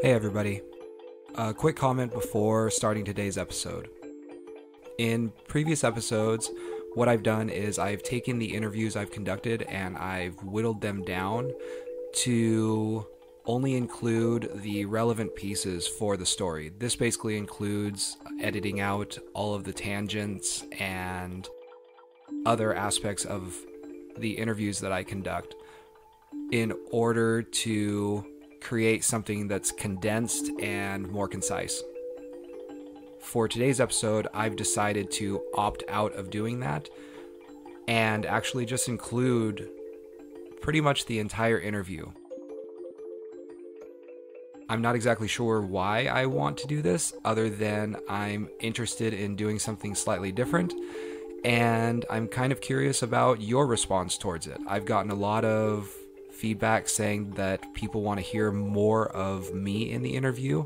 Hey everybody. A quick comment before starting today's episode. In previous episodes, what I've done is I've taken the interviews I've conducted and I've whittled them down to only include the relevant pieces for the story. This basically includes editing out all of the tangents and other aspects of the interviews that I conduct in order to create something that's condensed and more concise. For today's episode, I've decided to opt out of doing that and actually just include pretty much the entire interview. I'm not exactly sure why I want to do this, other than I'm interested in doing something slightly different, and I'm kind of curious about your response towards it. I've gotten a lot of feedback saying that people want to hear more of me in the interview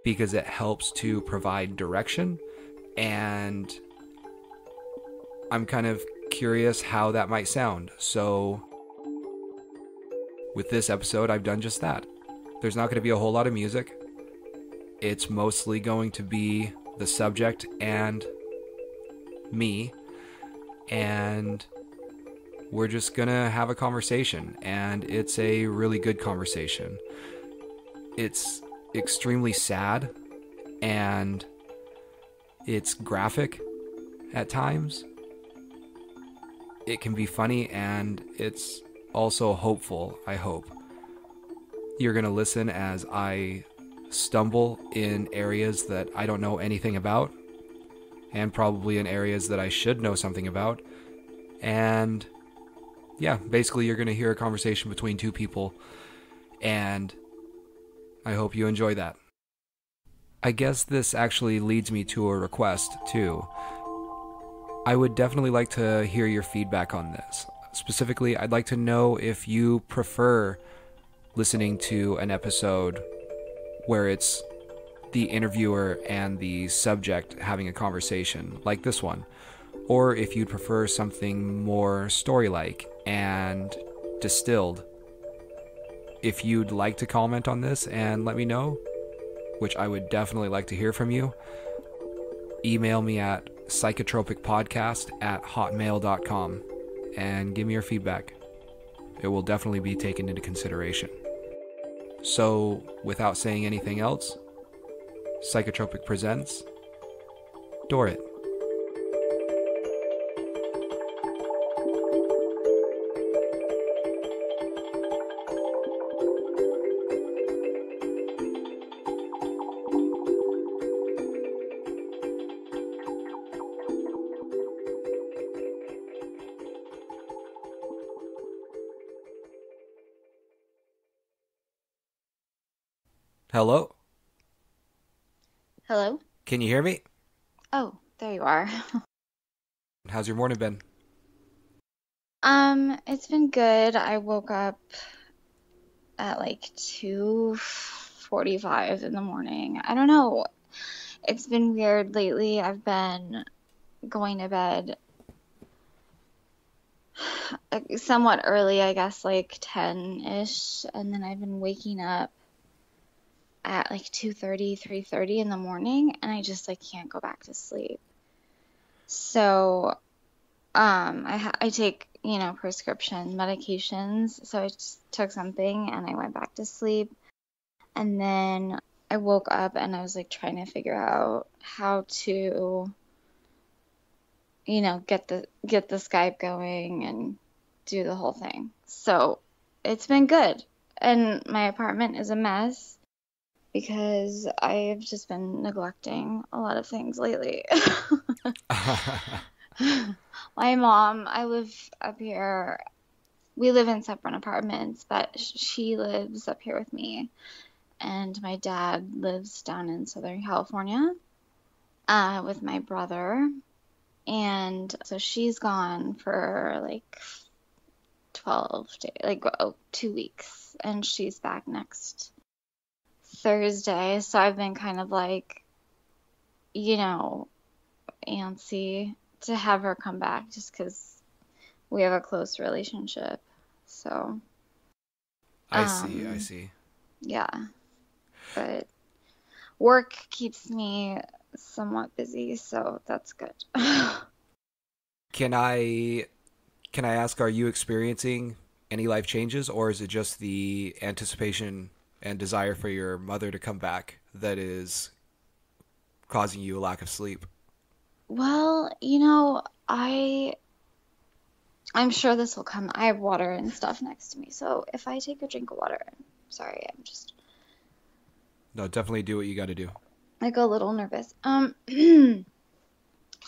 because it helps to provide direction, and I'm kind of curious how that might sound. So with this episode, I've done just that. There's not going to be a whole lot of music. It's mostly going to be the subject and me, and we're just gonna have a conversation, and it's a really good conversation. It's extremely sad, and it's graphic at times. It can be funny, and it's also hopeful, I hope. You're gonna listen as I stumble in areas that I don't know anything about, and probably in areas that I should know something about, and yeah, basically you're going to hear a conversation between two people, and I hope you enjoy that. I guess this actually leads me to a request, too. I would definitely like to hear your feedback on this. Specifically, I'd like to know if you prefer listening to an episode where it's the interviewer and the subject having a conversation, like this one, or if you'd prefer something more story-like and distilled. If you'd like to comment on this and let me know, which I would definitely like to hear from you, email me at psychotropicpodcast@hotmail.com and give me your feedback. It will definitely be taken into consideration. So, without saying anything else, Psychotropic presents Dorit. Hello? Hello? Can you hear me? Oh, there you are. How's your morning been? It's been good. I woke up at like 2:45 in the morning. I don't know. It's been weird lately. I've been going to bed somewhat early, I guess, like 10-ish, and then I've been waking up at like 2:30, 3:30 in the morning, and I just like can't go back to sleep. So, I take, prescription medications. So I just took something and I went back to sleep. And then I woke up and I was like trying to figure out how to, get the Skype going and do the whole thing. So it's been good. And my apartment is a mess because I've just been neglecting a lot of things lately. My mom, I live up here. We live in separate apartments, but she lives up here with me. And my dad lives down in Southern California with my brother. And so she's gone for like 12 days, 2 weeks. And she's back next Thursday. So I've been kind of like, antsy to have her come back just because we have a close relationship. So I see. yeah. but work keeps me somewhat busy, so that's good. Can I ask, are you experiencing any life changes, or is it just the anticipation and desire for your mother to come back that is causing you a lack of sleep? Well, I'm sure this will come. I have water and stuff next to me, so if I take a drink of water, I'm sorry, I'm just No, definitely do what you got to do. like a little nervous.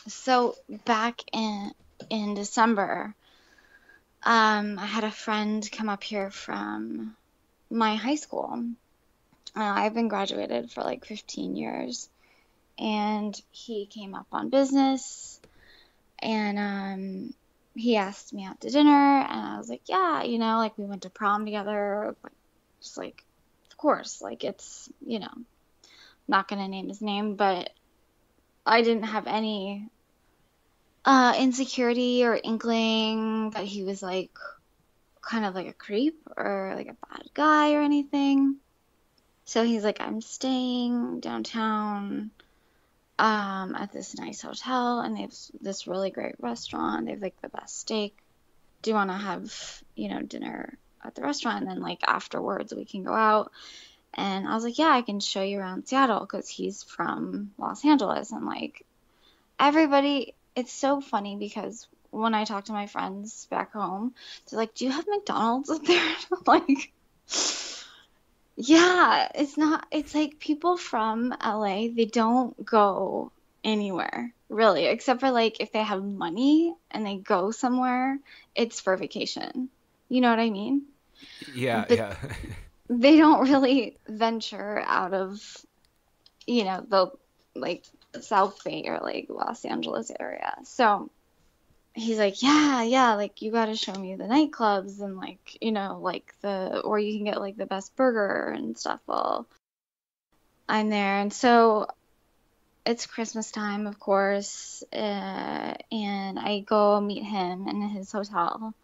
So back in December, I had a friend come up here from my high school. I've been graduated for like 15 years, and he came up on business, and he asked me out to dinner, and I was like, yeah, like we went to prom together, like, just like, of course, like it's, not gonna name his name, but I didn't have any insecurity or inkling that he was like kind of like a creep or like a bad guy or anything. So he's like, I'm staying downtown at this nice hotel, and they have this really great restaurant. They have like the best steak. Do you want to have, dinner at the restaurant? And then like afterwards we can go out. And I was like, yeah, I can show you around Seattle because he's from Los Angeles. And like everybody, it's so funny because when I talk to my friends back home, they're like, do you have McDonald's up there? Like, yeah, it's like people from LA, they don't go anywhere really, except for like if they have money and they go somewhere, it's for vacation. You know what I mean? Yeah, But yeah. they don't really venture out of, the like South Bay or like Los Angeles area. So he's like, yeah, yeah, like you got to show me the nightclubs and like, like or you can get like the best burger and stuff while I'm there. And so it's Christmas time, of course, and I go meet him in his hotel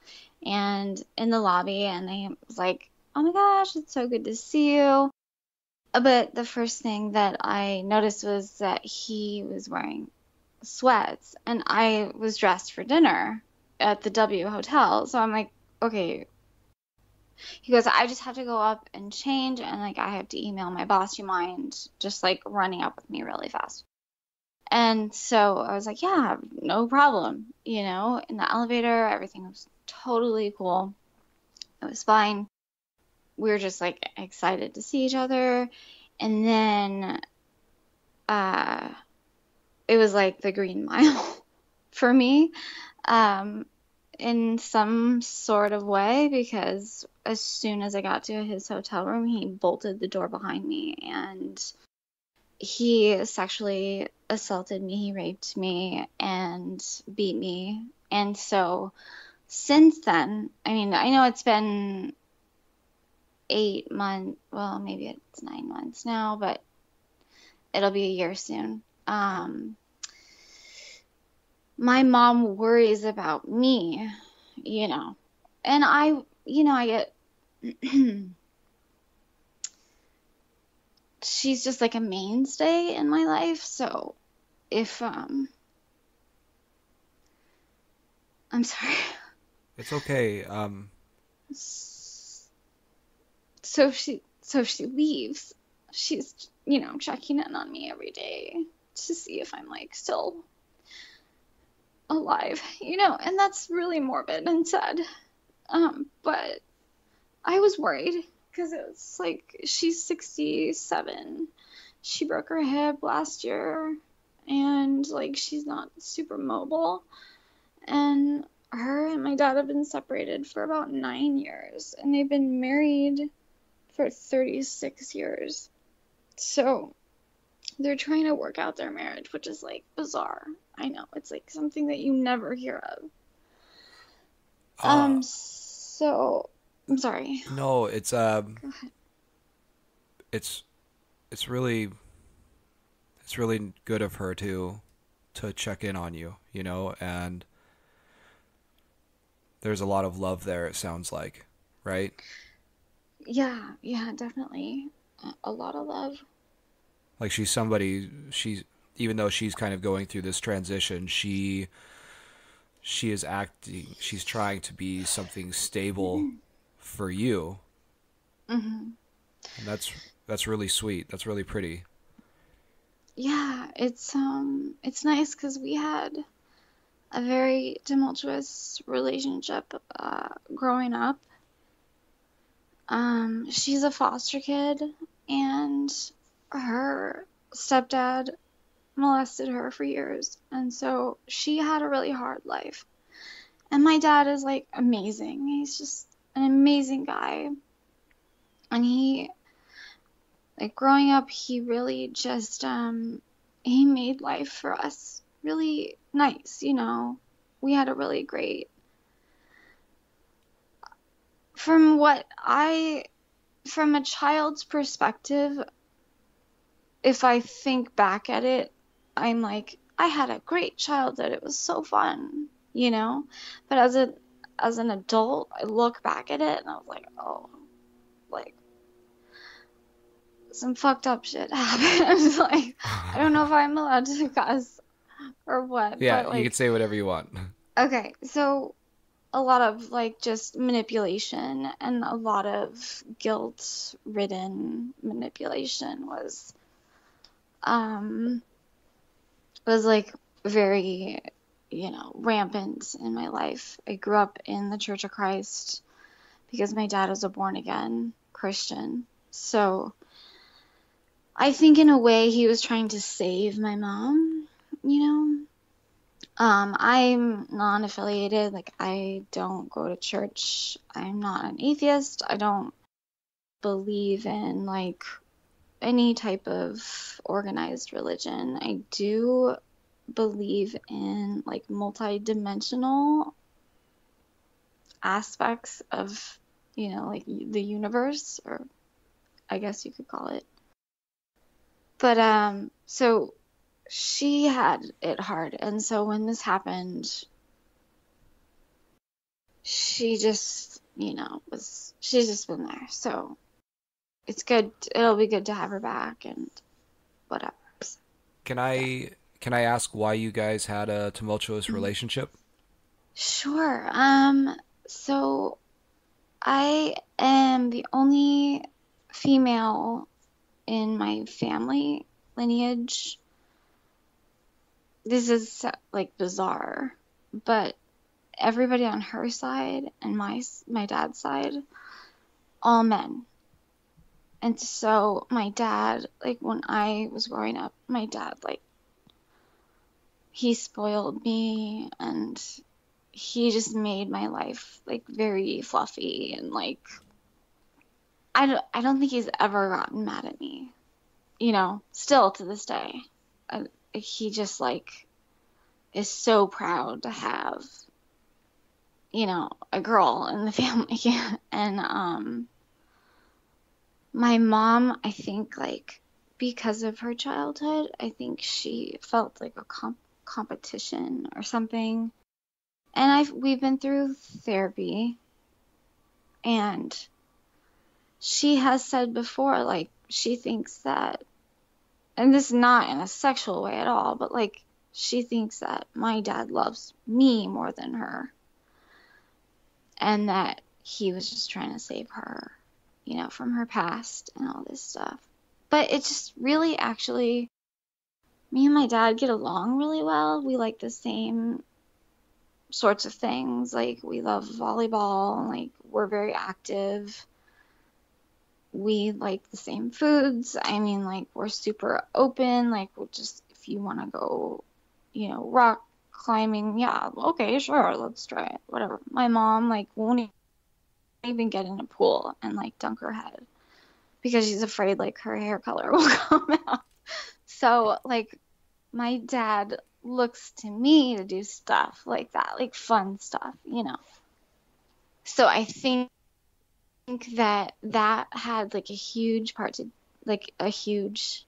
and in the lobby, and I was like, oh my gosh, it's so good to see you. But the first thing that I noticed was that he was wearing sweats, and I was dressed for dinner at the W Hotel. So I'm like, okay. He goes, I just have to go up and change, and like I have to email my boss. You mind just like running up with me really fast? And so I was like, yeah, no problem. In the elevator, everything was totally cool. It was fine. We were just like excited to see each other. And then uh, it was like the Green Mile for me, um, in some sort of way, because as soon as I got to his hotel room, he bolted the door behind me and he sexually assaulted me, he raped me, and beat me. And so since then, I mean, I know it's been 8 months, well, maybe it's 9 months now, but it'll be a year soon. My mom worries about me, and I get, she's just like a mainstay in my life. So if, I'm sorry. It's okay. So if she leaves, she's, checking in on me every day to see if I'm like still alive, and that's really morbid and sad. But I was worried because it was like she's 67. She broke her hip last year and like she's not super mobile. And her and my dad have been separated for about 9 years, and they've been married for 36 years. So they're trying to work out their marriage, which is like bizarre. I know, it's like something that you never hear of. Uh, So I'm sorry. no, Go ahead. it's it's really good of her to check in on you, and there's a lot of love there, it sounds like, right? Yeah, yeah, definitely. a lot of love. Like she's even though she's kind of going through this transition, she is acting, she's trying to be something stable for you. Hmm. And that's really sweet. That's really pretty. Yeah, it's nice because we had a very tumultuous relationship growing up. She's a foster kid, and her stepdad molested her for years, and so she had a really hard life. And my dad is like amazing. He's just an amazing guy. And he, like growing up, he really just he made life for us really nice, you know. We had a really great from what I from a child's perspective, if I think back at it, I'm like, I had a great childhood. It was so fun, you know? But as an adult, I look back at it and I was like, oh, like some fucked up shit happened. Like, I don't know if I'm allowed to cuss or what, Yeah, but you can like, say whatever you want. okay, so a lot of like just manipulation and a lot of guilt-ridden manipulation um was like very, you know, rampant in my life. I grew up in the Church of Christ because my dad is a born again Christian. So I think in a way he was trying to save my mom, you know. I'm non-affiliated, like I don't go to church. I'm not an atheist. I don't believe in like any type of organized religion. I do believe in like multi-dimensional aspects of, you know, like the universe, or I guess you could call it. But so she had it hard, and so when this happened, she just, you know, she's just been there. So it's good. It'll be good to have her back and whatever. So, Can yeah. I ask why you guys had a tumultuous Mhm. relationship? Sure. So I am the only female in my family lineage. This is like bizarre, but everybody on her side and my dad's side, all men. And so my dad, like when I was growing up, my dad like he spoiled me and he just made my life like very fluffy and like I don't think he's ever gotten mad at me, you know, still to this day. He just like is so proud to have, you know, a girl in the family. And my mom, I think like because of her childhood, I think she felt like a competition or something. And we've been through therapy, and she has said before like she thinks that, and this is not in a sexual way at all, but like she thinks that my dad loves me more than her, and that he was just trying to save her, you know, from her past and all this stuff. But it just really actually, me and my dad get along really well. We like the same sorts of things. Like we love volleyball, and like we're very active. We like the same foods. I mean, like we're super open. Like we'll just, if you want to go, you know, rock climbing, yeah, okay, sure, let's try it. Whatever. My mom like won't even get in a pool and like dunk her head because she's afraid like her hair color will come out. So like my dad looks to me to do stuff like that, like fun stuff, you know. So I think that that had like a huge part to, like a huge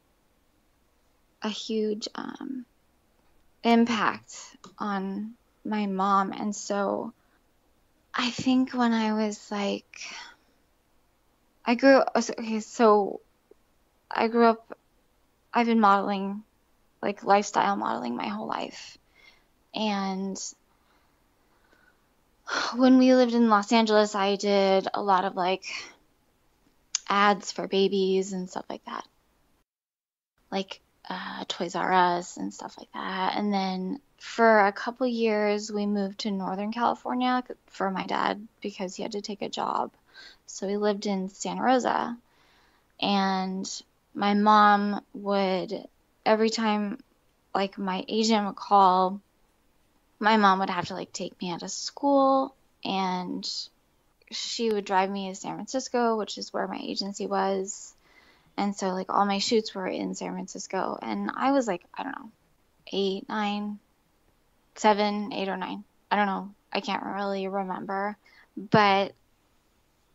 impact on my mom. And so I think when I was like, I grew, okay, so I grew up, I've been modeling, like lifestyle modeling my whole life. And when we lived in Los Angeles, I did a lot of like ads for babies and stuff like that, like Toys R Us and stuff like that. And then for a couple years, we moved to Northern California for my dad because he had to take a job. So we lived in Santa Rosa. And my mom would, every time like my agent would call, my mom would have to like take me out of school, and she would drive me to San Francisco, which is where my agency was. And so like all my shoots were in San Francisco. And I was like, I don't know, 8, 9, 7, 8 or 9. I don't know. I can't really remember. But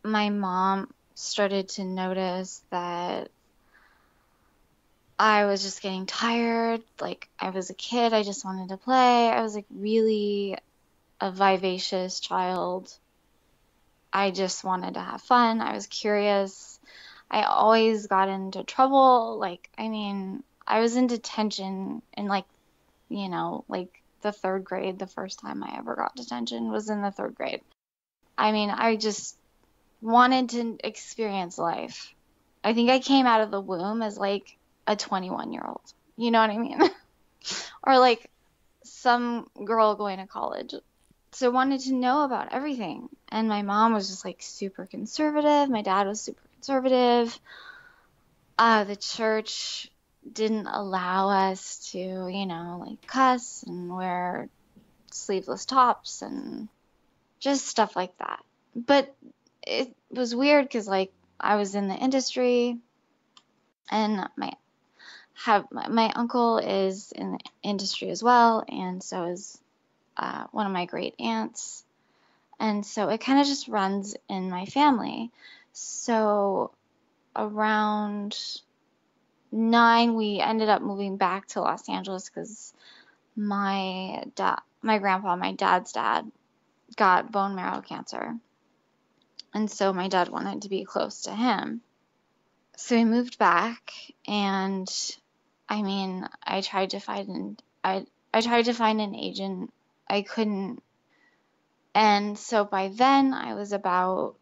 my mom started to notice that I was just getting tired. Like I was a kid, I just wanted to play. I was like really a vivacious child. I just wanted to have fun. I was curious. I always got into trouble. Like, I mean, I was in detention in like, like the third grade. The first time I ever got detention was in the third grade. I mean, I just wanted to experience life. I think I came out of the womb as like a 21-year-old. You know what I mean? Or like some girl going to college. So I wanted to know about everything. And my mom was just like super conservative. My dad was super conservative. The church didn't allow us to, like cuss and wear sleeveless tops and just stuff like that. But it was weird because like I was in the industry, and my uncle is in the industry as well, and so is one of my great aunts. And so it kind of just runs in my family. So around 9, we ended up moving back to Los Angeles because my grandpa, my dad's dad, got bone marrow cancer. And so my dad wanted to be close to him. So we moved back, and I mean, I tried to find an agent. I couldn't. And so by then I was about,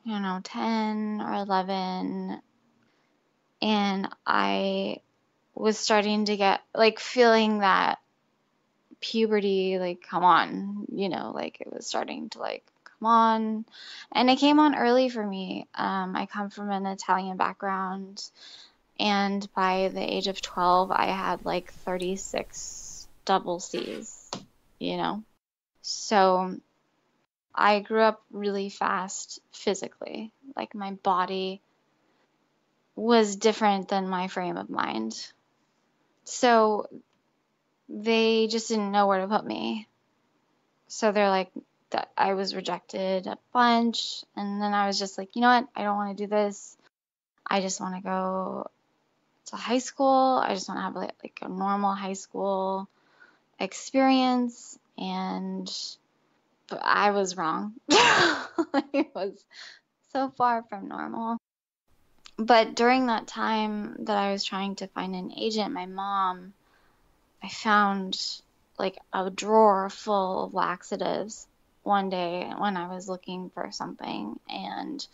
10 or 11, and I was starting to get like feeling that puberty, like, come on, like it was starting to like come on. And it came on early for me. I come from an Italian background, and by the age of 12, I had like 36 double C's, So I grew up really fast physically. Like my body was different than my frame of mind. So they just didn't know where to put me. So they're like, that I was rejected a bunch. And then I was just like, you know what? I don't want to do this. I just want to go to high school. I just want to have like a normal high school experience. But I was wrong. It was so far from normal. But during that time that I was trying to find an agent, I found like a drawer full of laxatives one day when I was looking for something. And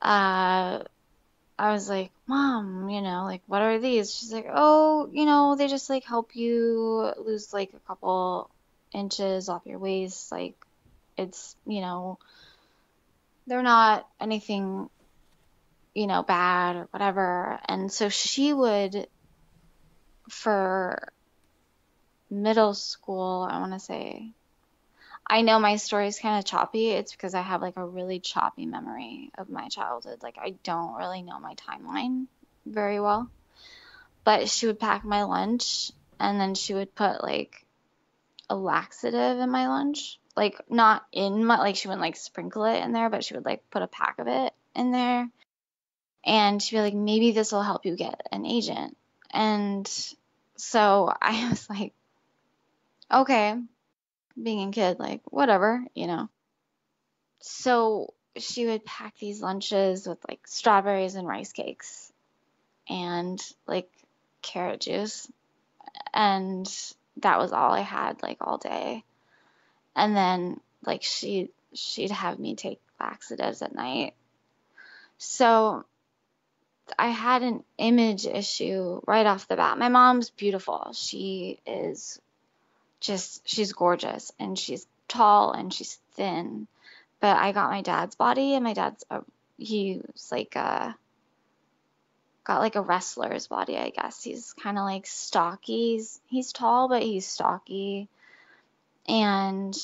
I was like, Mom, like, what are these? She's like, oh, they just like help you lose like a couple inches off your waist. Like, it's, they're not anything, bad or whatever. And so she would, for middle school, I want to say, I know my story is kind of choppy. It's because I have like a really choppy memory of my childhood. Like I don't really know my timeline very well. But she would pack my lunch, and then she would put like a laxative in my lunch. Like not in my, like she wouldn't like sprinkle it in there, but she would like put a pack of it in there. And she'd be like, maybe this will help you get an agent. And so I was like, okay, being a kid, like, whatever. So she would pack these lunches with like strawberries and rice cakes and like carrot juice. And that was all I had like all day. And then like she'd have me take laxatives at night. So I had an image issue right off the bat. My mom's beautiful. She's gorgeous and she's tall and she's thin. But I got my dad's body, and my dad's he was like got like a wrestler's body, I guess. He's kind of like stocky. He's tall, but he's stocky. And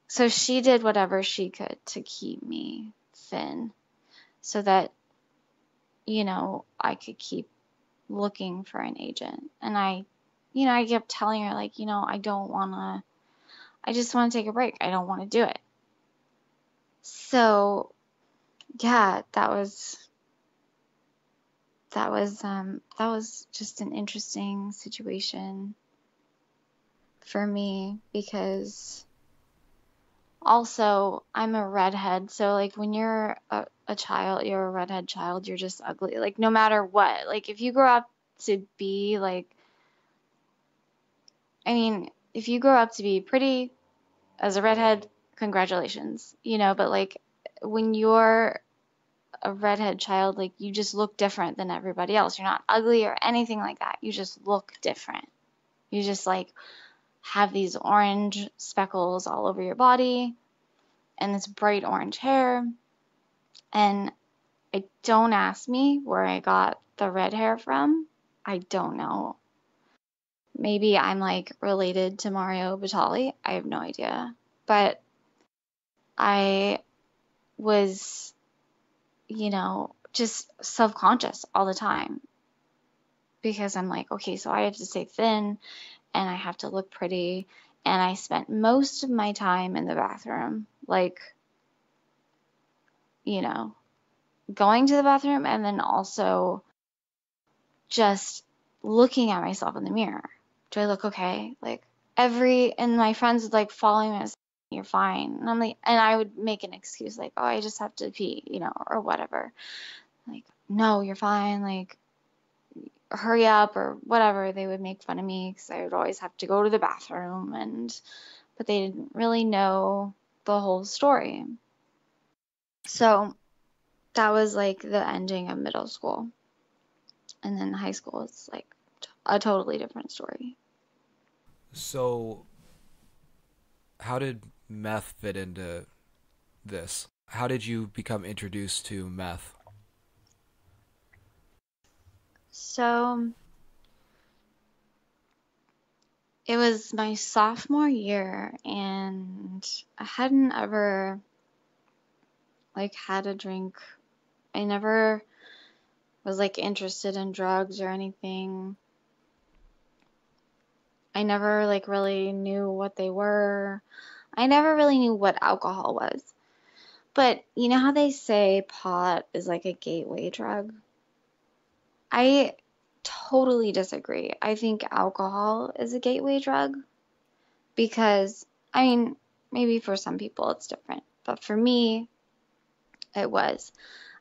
so she did whatever she could to keep me thin so that, I could keep looking for an agent. And I kept telling her, like, I just want to take a break. I don't want to do it. So, yeah, that was just an interesting situation for me because also I'm a redhead. So like when you're a child, you're a redhead child, you're just ugly. Like no matter what. Like if you grow up to be like, if you grow up to be pretty as a redhead, congratulations, but like when you're a redhead child, like you just look different than everybody else. You're not ugly or anything like that. You just look different. You just like have these orange speckles all over your body and this bright orange hair. And don't ask me where I got the red hair from. I don't know. Maybe I'm like related to Mario Batali. I have no idea. But I was, just self-conscious all the time because I'm like, okay, so I have to stay thin and I have to look pretty. And I spent most of my time in the bathroom, like, going to the bathroom and then also just looking at myself in the mirror. Do I look okay? Like and my friends would like follow me and say, you're fine. And I'm like, and I would make an excuse like, oh, I just have to pee, or whatever. Like, no, you're fine. Like, hurry up or whatever. They would make fun of me because I would always have to go to the bathroom but they didn't really know the whole story. So that was like the ending of middle school. And then high school is like a totally different story. So, how did meth fit into this? How did you become introduced to meth? So, it was my sophomore year, and I hadn't ever like had a drink. I never was like interested in drugs or anything. I never like really knew what they were. I never really knew what alcohol was. But you know how they say pot is like a gateway drug? I totally disagree. I think alcohol is a gateway drug because, maybe for some people it's different, but for me, it was.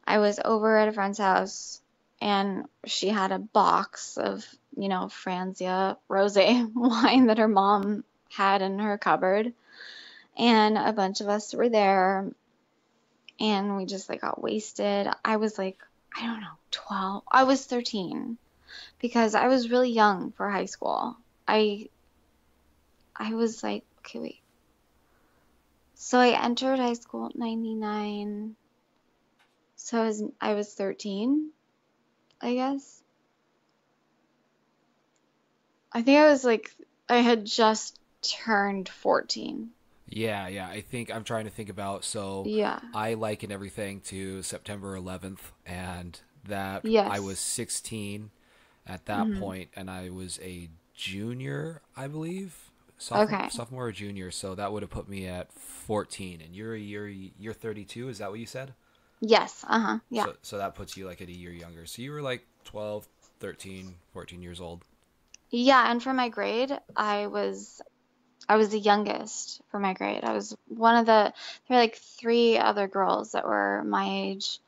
I was over at a friend's house and she had a box of, Franzia rosé wine that her mom had in her cupboard. And a bunch of us were there and we just like got wasted. I was like, I don't know, 12. I was 13 because I was really young for high school. I was like, okay, wait. So I entered high school in 99. So I was 13, I guess. I think I had just turned 14. Yeah, I think I'm trying to think about. So Yeah. I liken everything to September 11th, and that I was Yes. 16 at that Hmm. point, and I was a junior, I believe, Okay. sophomore or junior. So that would have put me at 14, and you're 32. Is that what you said? Yes. Uh-huh. Yeah. So that puts you like at a year younger. So you were like 12, 13, 14 years old. Yeah, and for my grade, I was I was the youngest for my grade. I was one of there were like three other girls that were my age,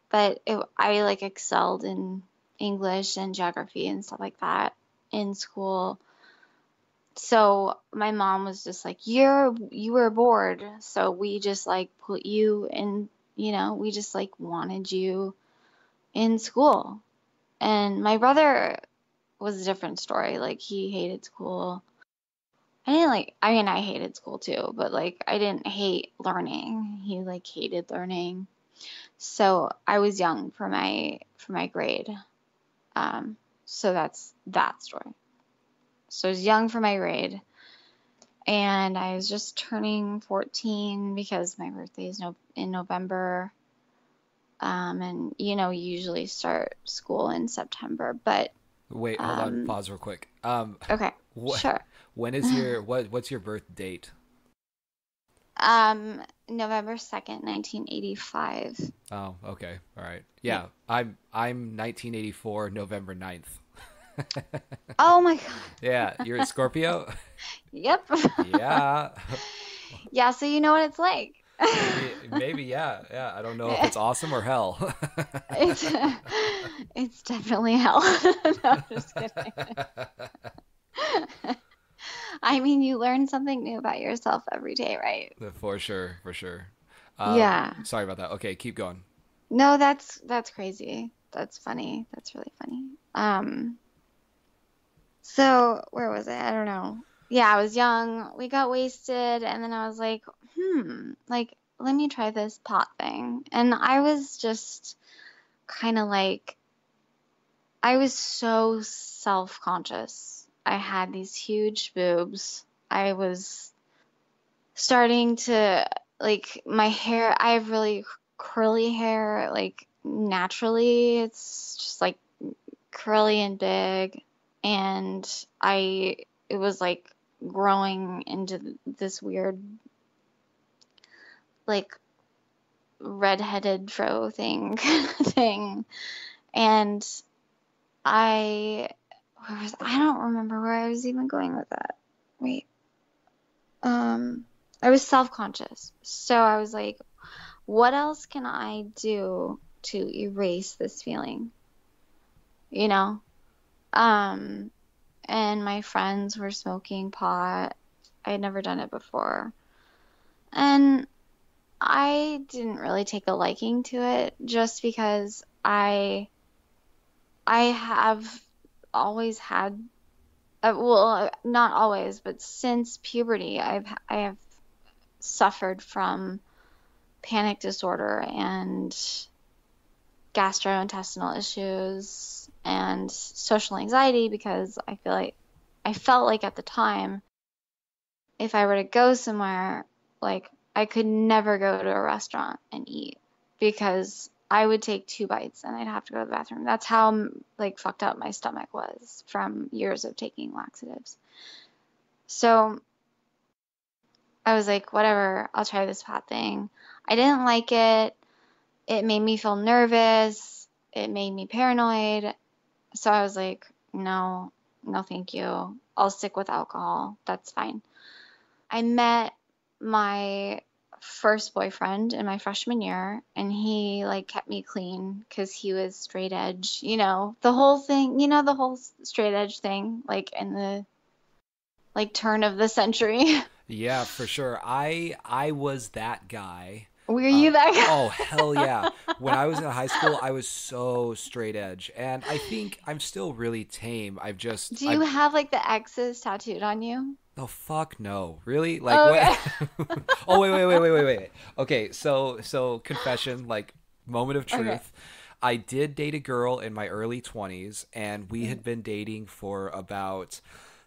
but I like excelled in English and geography and stuff like that in school. So my mom was just like, you were bored, so we just like put you in, we just like wanted you in school. And my brother was a different story. Like he hated school. I mean, I hated school too, but like I didn't hate learning. He like hated learning. So I was young for my grade. So that's that story. So I was young for my grade, and I was just turning 14 because my birthday is in November. And you usually start school in September, but Wait, hold on. um, Pause real quick. okay, What? sure. When is your what's your birth date? November 2nd, 1985. Oh, okay. All right. Yeah. Yeah, I'm 1984 November 9th. Oh my God. Yeah, you're a Scorpio? Yep. Yeah. Yeah, so you know what it's like. Maybe, yeah. Yeah, I don't know if it's awesome or hell. It's it's definitely hell. No, I'm just kidding. I mean, you learn something new about yourself every day, right? For sure, for sure. Yeah. Sorry about that. Okay, keep going. No, that's crazy. That's funny. That's really funny. So where was I? I don't know. Yeah, I was young. We got wasted, and then I was like, like let me try this pot thing. And I was just kind of like, I was so self-conscious. I had these huge boobs. I was starting to like my hair. I have really curly hair, like naturally. It's just like curly and big, and it was like growing into this weird like redheaded fro thing thing. And I I don't remember where I was even going with that. Wait. I was self-conscious. So I was like, what else can I do to erase this feeling? You know? Um, and my friends were smoking pot. I had never done it before. And I didn't really take a liking to it just because I have always had well, not always, but since puberty, I have suffered from panic disorder and gastrointestinal issues and social anxiety because I felt like at the time if I were to go somewhere, like I could never go to a restaurant and eat because I would take two bites and I'd have to go to the bathroom. That's how like fucked up my stomach was from years of taking laxatives. So I was like, whatever, I'll try this pot thing. I didn't like it. It made me feel nervous. It made me paranoid. So I was like, no, no, thank you. I'll stick with alcohol. That's fine. I met my first boyfriend in my freshman year, and he like kept me clean because he was straight edge, the whole thing, the whole straight edge thing, like in the like turn of the century. Yeah, for sure. I was that guy. Were you that Oh, guy? hell yeah. When I was in high school, I was so straight edge. And I think I'm still really tame. Do you I've, have like the X's tattooed on you? oh, fuck no. Really? Like, what? Okay. Oh, wait. Okay, so confession, like, moment of Okay. truth. I did date a girl in my early 20s, and we Mhm. had been dating for about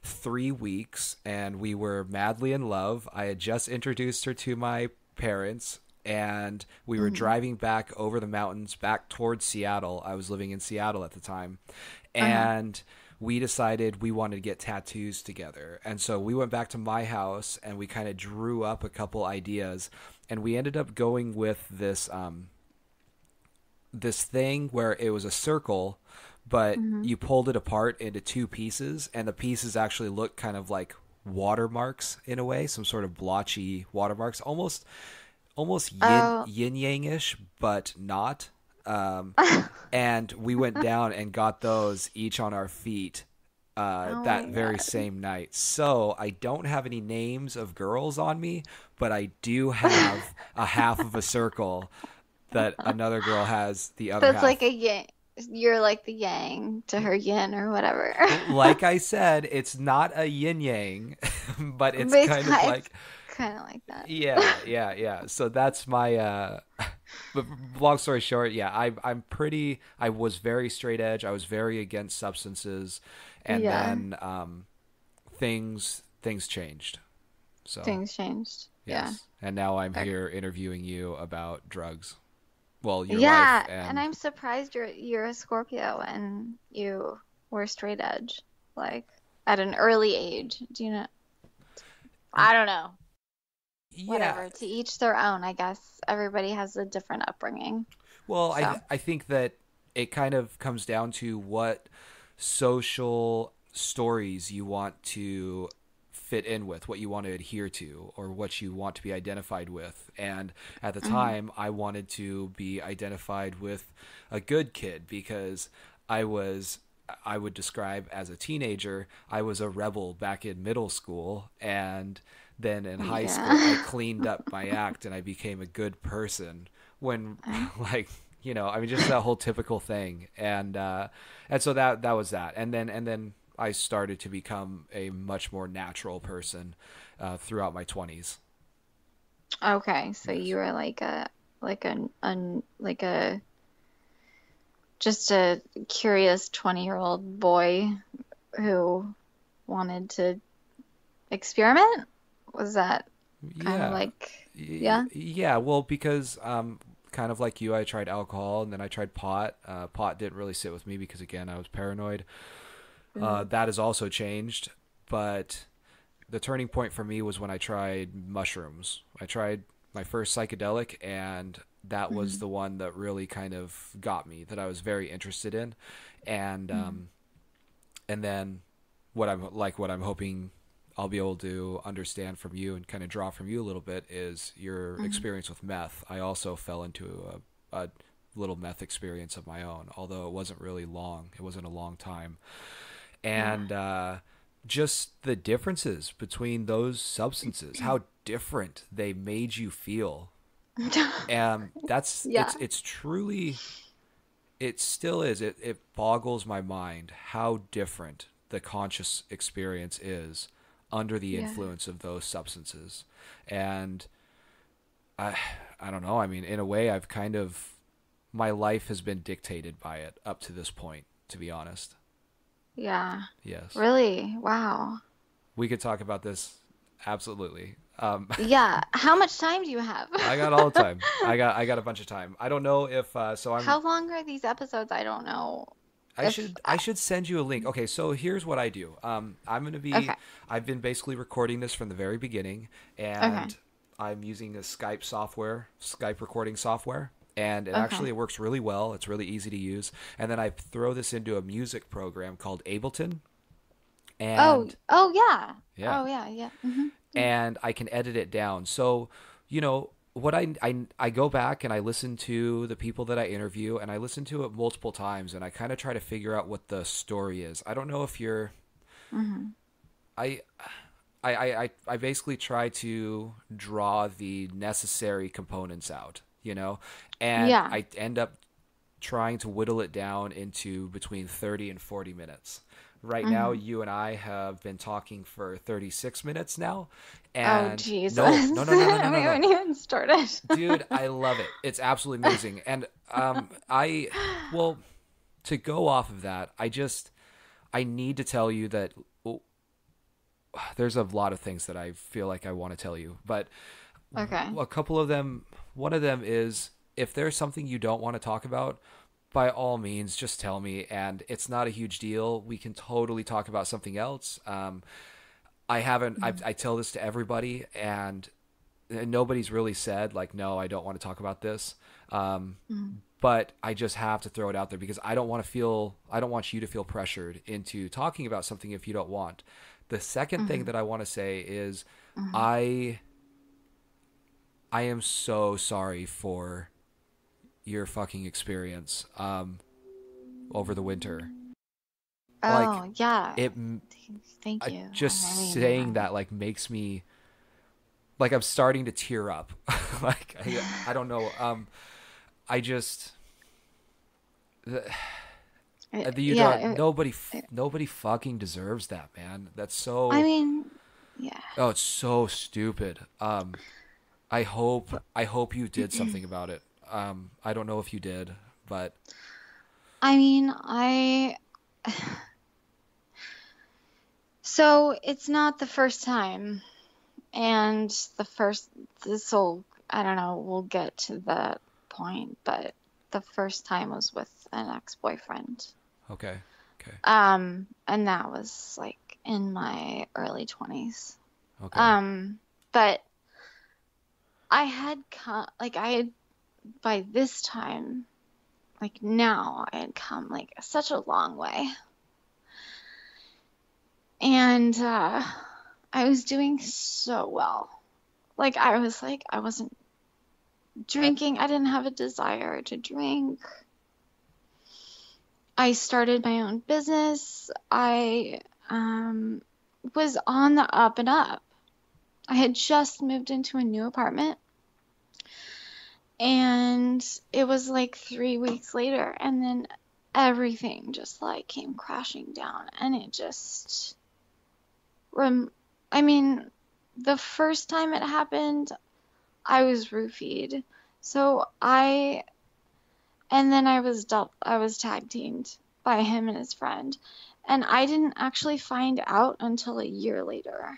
3 weeks, and we were madly in love. I had just introduced her to my parents, and we were Mhm. driving back over the mountains back towards Seattle. I was living in Seattle at the time. Uh-huh. And we decided we wanted to get tattoos together. And so we went back to my house and we kind of drew up a couple ideas, and we ended up going with this thing where it was a circle, but Mhm. you pulled it apart into two pieces, and the pieces actually looked kind of like watermarks in a way, some sort of blotchy watermarks, almost Oh. yin yang-ish, but not. And we went down and got those each on our feet Oh that my very God. same night. So I don't have any names of girls on me, but I do have a half of a circle that another girl has the So other it's like half. a yang. You're like the yang to her yin or whatever. Like I said, it's not a yin yang, but it's But kind of it's like, kind of like that. yeah. So that's my but long story short, yeah, I was very straight edge. I was very against substances, and Yeah, then things changed. So, things changed. Yeah. yes. And now I'm Okay. here interviewing you about drugs. Well, your life Yeah, and and I'm surprised you're a Scorpio and you were straight edge, like at an early age. Do you know? I don't know. yeah. Whatever. To each their own, I guess. Everybody has a different upbringing. Well, So, I think that it kind of comes down to what social stories you want to fit in with, what you want to adhere to, or what you want to be identified with. And at the mhm. time, I wanted to be identified with a good kid because I was. I would describe as a teenager, I was a rebel back in middle school, and then in high school, I Yeah. cleaned up my act and I became a good person. When, like, I mean, just that whole typical thing, and so that was that, and then I started to become a much more natural person throughout my 20s. Okay, so Yes. you were like a just a curious 20-year-old boy who wanted to experiment? Was that kind of Yeah. like, yeah? Yeah, well, because kind of like you, I tried alcohol and then I tried pot. Pot didn't really sit with me because again, I was paranoid. Mm, That has also changed, but the turning point for me was when I tried mushrooms. I tried my first psychedelic, and that was mm, the one that really kind of got me, that I was very interested in, and mm, um, and then what I'm hoping I'll be able to understand from you and kind of draw from you a little bit is your mm. experience with meth. I also fell into a little meth experience of my own, although it wasn't really long. It wasn't a long time, Yeah. and just the differences between those substances, how different they made you feel. And that's Yeah. it's truly, it still is, it boggles my mind how different the conscious experience is under the Yeah. influence of those substances. And I I don't know, I mean, in a way I've kind of, my life has been dictated by it up to this point, to be honest. Yeah. Yes. Really? Wow. We could talk about this absolutely. Yeah. How much time do you have? I got all the time. I got a bunch of time. I don't know if so I'm How long are these episodes? I don't know I if should I should send you a link. Okay, so here's what I do. I'm gonna be okay. I've been basically recording this from the very beginning, Okay. and I'm using a Skype recording software, and it Okay. actually works really well. It's really easy to use, and then I throw this into a music program called Ableton, Oh, and oh yeah. yeah, Oh yeah, yeah. Hmm. Yeah. and I can edit it down. So, what I go back and I listen to the people that I interview, and I listen to it multiple times, and I kind of try to figure out what the story is. I don't know if you're Hmm. I I basically try to draw the necessary components out, and Yeah. I end up trying to whittle it down into between 30 and 40 minutes. Right now, Hmm. you and I have been talking for 36 minutes now. Oh And Jesus. no, no, no, no, no, no, We no, no. haven't even started. Dude, I love it. It's absolutely amazing. And well, to go off of that, I need to tell you that, well, there's a lot of things that I feel like I want to tell you, but Okay. a couple of them, one of them is, if there's something you don't want to talk about, by all means, just tell me, and it's not a huge deal. We can totally talk about something else. I haven't. I tell this to everybody, and nobody's really said like, no, I don't want to talk about this. Um, Mm-hmm. but I just have to throw it out there because I don't want you to feel pressured into talking about something if you don't want. The second thing Mhm. that I want to say is Mhm. I I am so sorry for your fucking experience over the winter. Like Oh, yeah. it Thank you. just I mean, saying that like makes me like I'm starting to tear up. Like I don't know. I just yeah. nobody fucking deserves that, man. That's I so mean, yeah. oh, it's so stupid. I hope you did something about it. I don't know if you did, but I mean, so it's not the first time, and the first, this will, I don't know, we'll get to that point, but the first time was with an ex-boyfriend. okay, okay, And that was like in my early 20s. okay, Um, but I had, by this time, like now, I had come like such a long way. And I was doing so well. I wasn't drinking. I didn't have a desire to drink. I started my own business. I was on the up and up. I had just moved into a new apartment, and it was like 3 weeks later, and then everything just like came crashing down, and it just rem I mean, the first time it happened, I was roofied. So and then I was tag teamed by him and his friend. And I didn't actually find out until a year later,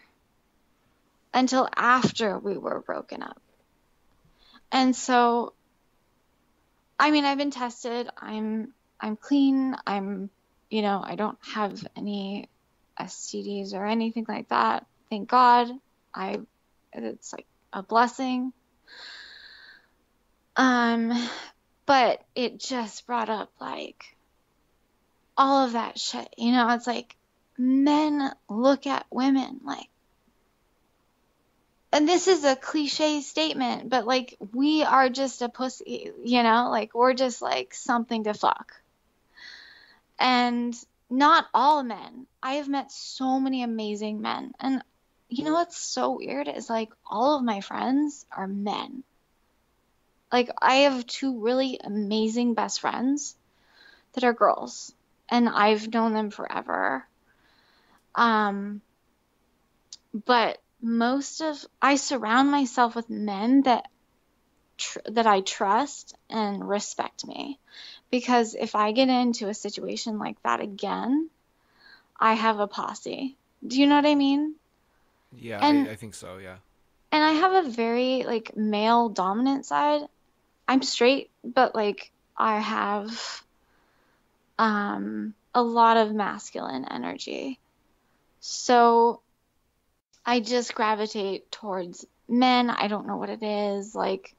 until after we were broken up. And so, I mean, I've been tested. I'm clean. I don't have any STDs or anything like that. Thank God. I it's like a blessing. Um, but it just brought up like all of that shit. It's like men look at women like, and this is a cliche statement, but like we are just a pussy, like we're just like something to fuck. And not all men. I have met so many amazing men. And you know what's so weird is like all of my friends are men. Like I have two really amazing best friends that are girls, and I've known them forever. Um, but I surround myself with men that I trust and respect me, because if I get into a situation like that again, I have a posse. Do you know what I mean? yeah, And I think so, yeah. and I have a very like male dominant side. I'm straight, but like I have a lot of masculine energy. So I just gravitate towards men. I don't know what it is. Like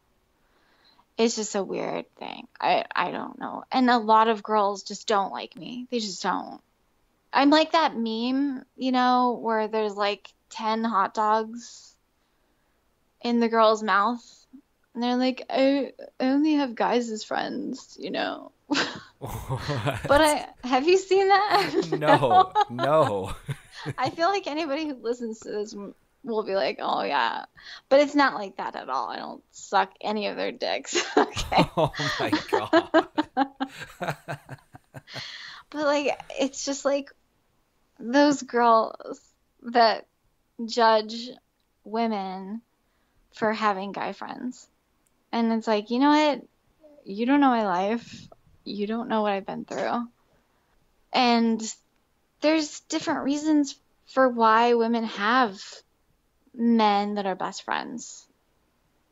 it's just a weird thing. I don't know. And a lot of girls just don't like me. They just don't. I'm like that meme, where there's like 10 hot dogs in the girl's mouth. And they're like, I only have guys as friends. But What? have you seen that? No, no. I feel like anybody who listens to this will be like, oh yeah. But it's not like that at all. I don't suck any of their dicks. Okay. Oh my god. But like, it's just like those girls that judge women for having guy friends. And it's like, you know what? You don't know my life. You don't know what I've been through. And there's different reasons for why women have men that are best friends.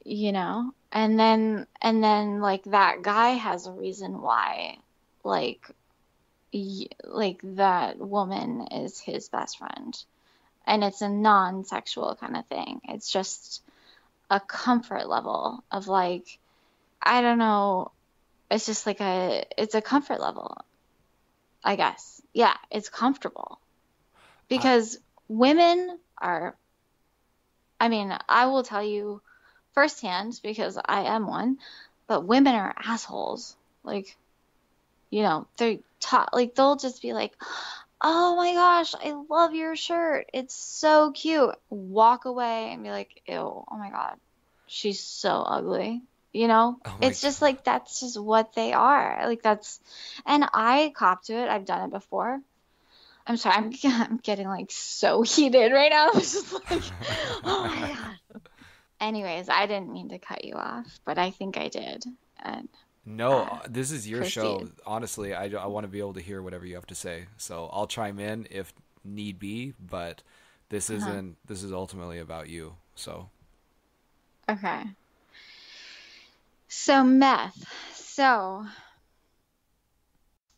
And then like that guy has a reason why like like that woman is his best friend. And it's a non-sexual kind of thing. It's just a comfort level of like, I don't know, it's just like it's a comfort level, I guess. Yeah, it's comfortable I because women are, I mean, I will tell you firsthand because I am one, but women are assholes. Like, they're taught, like, they'll just be like, oh my gosh, I love your shirt. It's so cute. Walk away and be like, ew, oh my God, she's so ugly. Oh my It's God. just like, that's just what they are. Like, and I cop to it. I've done it before. I'm sorry, I'm getting like so heated right now. I'm just like, oh my God. Anyways, I didn't mean to cut you off, but I think I did. And No, uh, this is your show. proceed. Honestly, I want to be able to hear whatever you have to say. So I'll chime in if need be, but Uh-huh. this is ultimately about you. So, Okay. So meth. So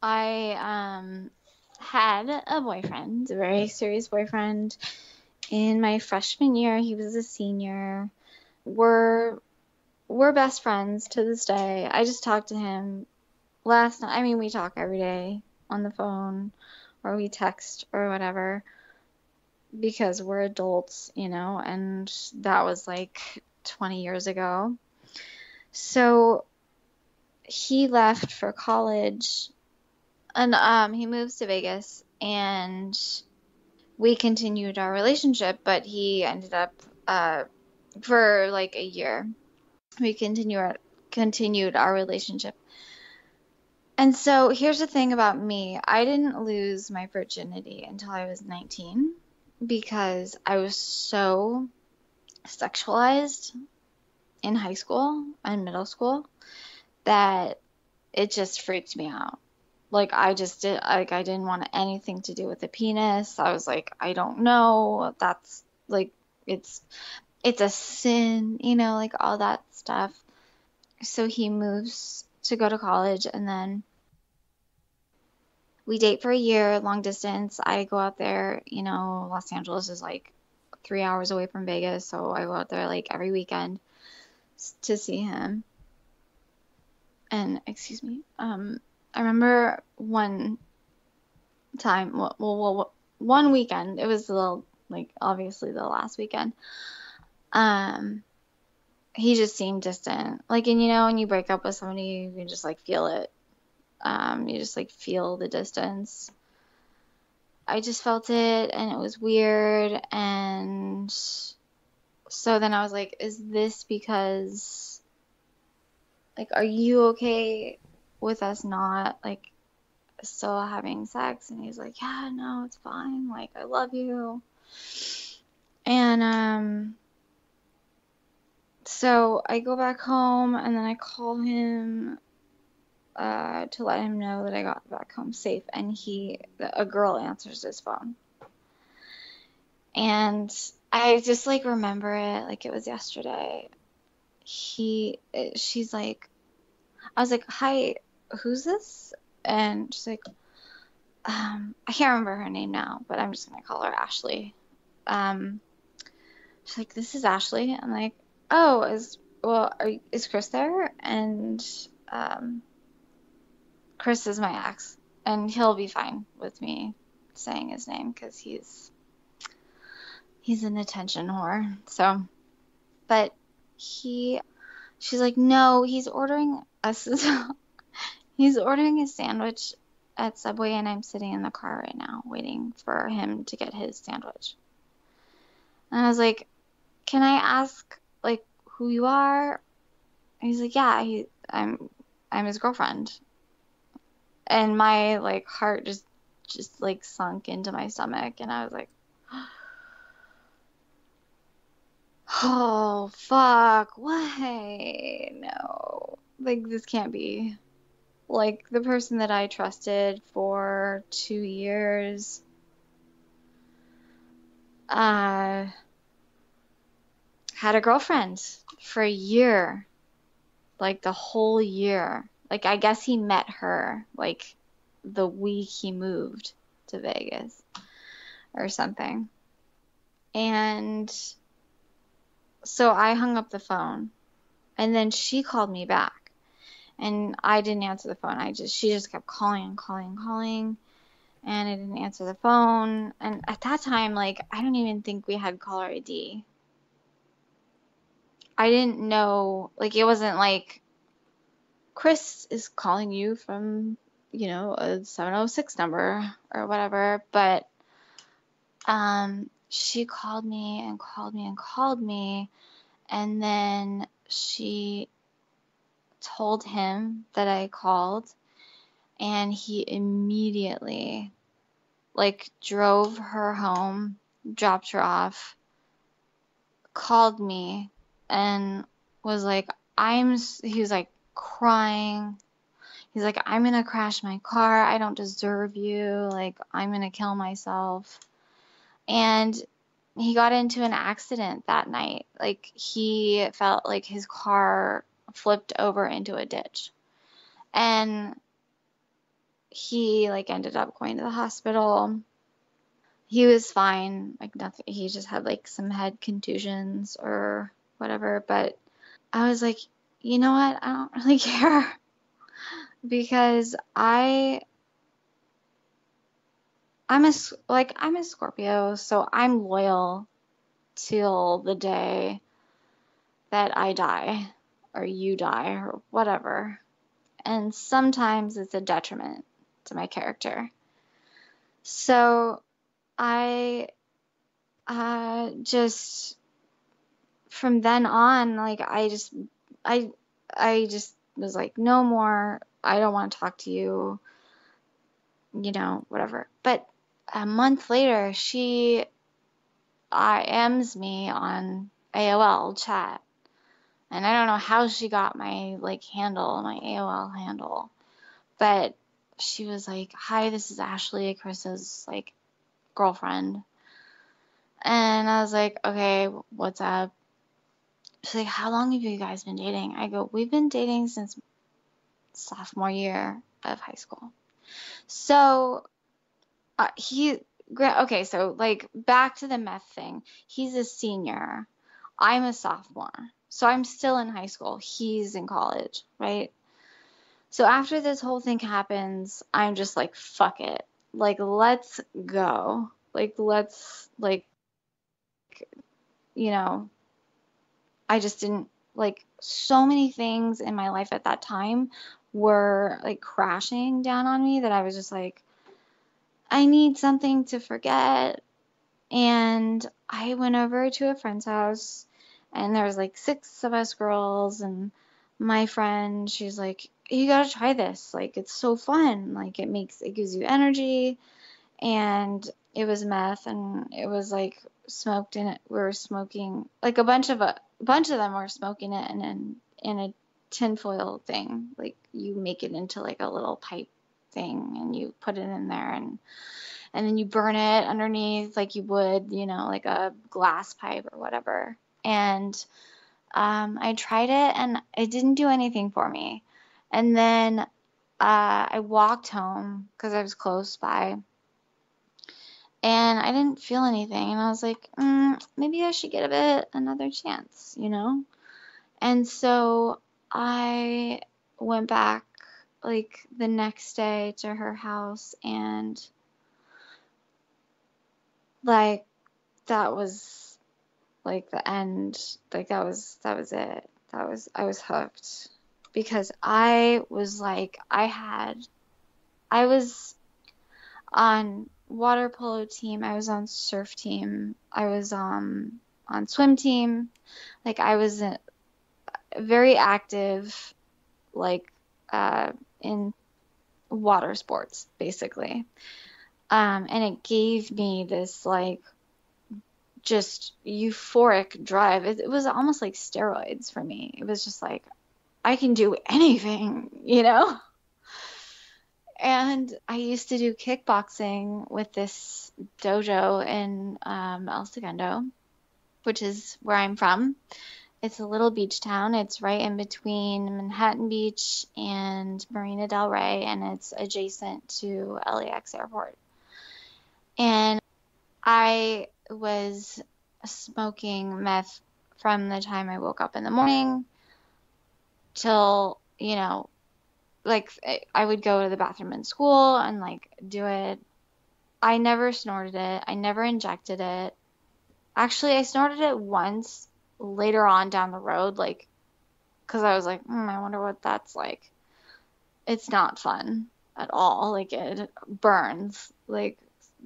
I had a boyfriend, a very serious boyfriend. In my freshman year, he was a senior. We're we're best friends to this day. I just talked to him last night. I mean, we talk every day on the phone or we text or whatever because we're adults, and that was like 20 years ago. So he left for college and he moves to Vegas and we continued our relationship, but he ended up for like a year. We continued our relationship. And so here's the thing about me. I didn't lose my virginity until I was 19 because I was so sexualized in high school and middle school that it just freaked me out. Like I didn't want anything to do with the penis. I was like, I don't know. That's like it's it's a sin, like all that stuff. So he moves to go to college and then we date for a year, long distance. I go out there, Los Angeles is like 3 hours away from Vegas, so I go out there like every weekend to see him. And excuse me, I remember one time, one weekend, it was like obviously the last weekend. Um, he just seemed distant. Like, and when you break up with somebody, you can just like feel it. You just like feel the distance. I just felt it and it was weird. And so then I was like, is this because, like, are you okay with us not like still having sex? And he's like, yeah, no, it's fine. Like, I love you. And so I go back home and then I call him to let him know that I got back home safe. And a girl answers his phone. And I just like remember it like it was yesterday. She's like, I was like, hi, who's this? And she's like, I can't remember her name now, but I'm just gonna call her Ashley. Um, she's like, this is Ashley. I'm like, oh, is Chris there? And Chris is my ex, and he'll be fine with me saying his name because he's an attention whore. So, but she's like, no, he's ordering a sandwich at Subway, and I'm sitting in the car right now waiting for him to get his sandwich. And I was like, can I ask like who you are? And he's like, yeah, I'm his girlfriend. And my like heart just like sunk into my stomach, and I was like, oh fuck, why? No, like this can't be. Like the person that I trusted for 2 years, uh, had a girlfriend for a year, like the whole year. Like I guess he met her like the week he moved to Vegas or something. And so I hung up the phone and then she called me back and I didn't answer the phone. She just kept calling and calling and calling. and I didn't answer the phone. And at that time, like, I don't even think we had caller ID. I didn't know, like, it wasn't like Chris is calling you from, a 706 number or whatever. But she called me and called me and called me, and then she told him that I called, and he immediately like drove her home, dropped her off, called me, and was like, he was like crying. He's like, I'm gonna crash my car. I don't deserve you. Like, I'm gonna kill myself. And he got into an accident that night. Like, he felt like his car flipped over into a ditch. And he like ended up going to the hospital. He was fine, like nothing. He just had like some head contusions or whatever. But I was like, you know what? I don't really care because I'm a Scorpio, so I'm loyal till the day that I die or you die or whatever. And sometimes it's a detriment to my character. So I just from then on, like I I just was like, no more. I don't want to talk to you, whatever. But a month later, she IMs me on AOL chat, and I don't know how she got my like handle, my AOL handle, but she was like, "Hi, this is Ashley, Chris's like girlfriend," and I was like, "Okay, what's up?" She's like, how long have you guys been dating? I go, we've been dating since sophomore year of high school. So okay, so like back to the meth thing. He's a senior. I'm a sophomore. So I'm still in high school. He's in college, right? So after this whole thing happens, I'm just like, fuck it. Like, let's go. Like, you know, I just didn't like so many things in my life at that time were like crashing down on me that I was just like, I need something to forget. And I went over to a friend's house, and there was like six of us girls, and my friend, she's like, you gotta try this. Like, it's so fun. Like, it gives you energy. And it was meth, and it was like smoked in it. We were smoking like a bunch of them were smoking it in a tinfoil thing. Like, you make it into like a little pipe thing, and you put it in there, and then you burn it underneath like you would, like a glass pipe or whatever. And I tried it, and it didn't do anything for me. And then I walked home because I was close by, and I didn't feel anything. And I was like, maybe I should give it another chance. And so I went back like the next day to her house, and like that was like the end. Like that was it. I was hooked because I was on water polo team, I was on surf team, I was on swim team. Like, I was very active, like in water sports basically. And it gave me this like just euphoric drive. It was almost like steroids for me. It was just like I can do anything. And I used to do kickboxing with this dojo in El Segundo, which is where I'm from. It's a little beach town. It's right in between Manhattan Beach and Marina del Rey, and it's adjacent to LAX Airport. And I was smoking meth from the time I woke up in the morning till, like I would go to the bathroom in school and like do it. I never snorted it. I never injected it. Actually, I snorted it once later on down the road, like, because I was like, I wonder what that's like. It's not fun at all. Like, it burns, like,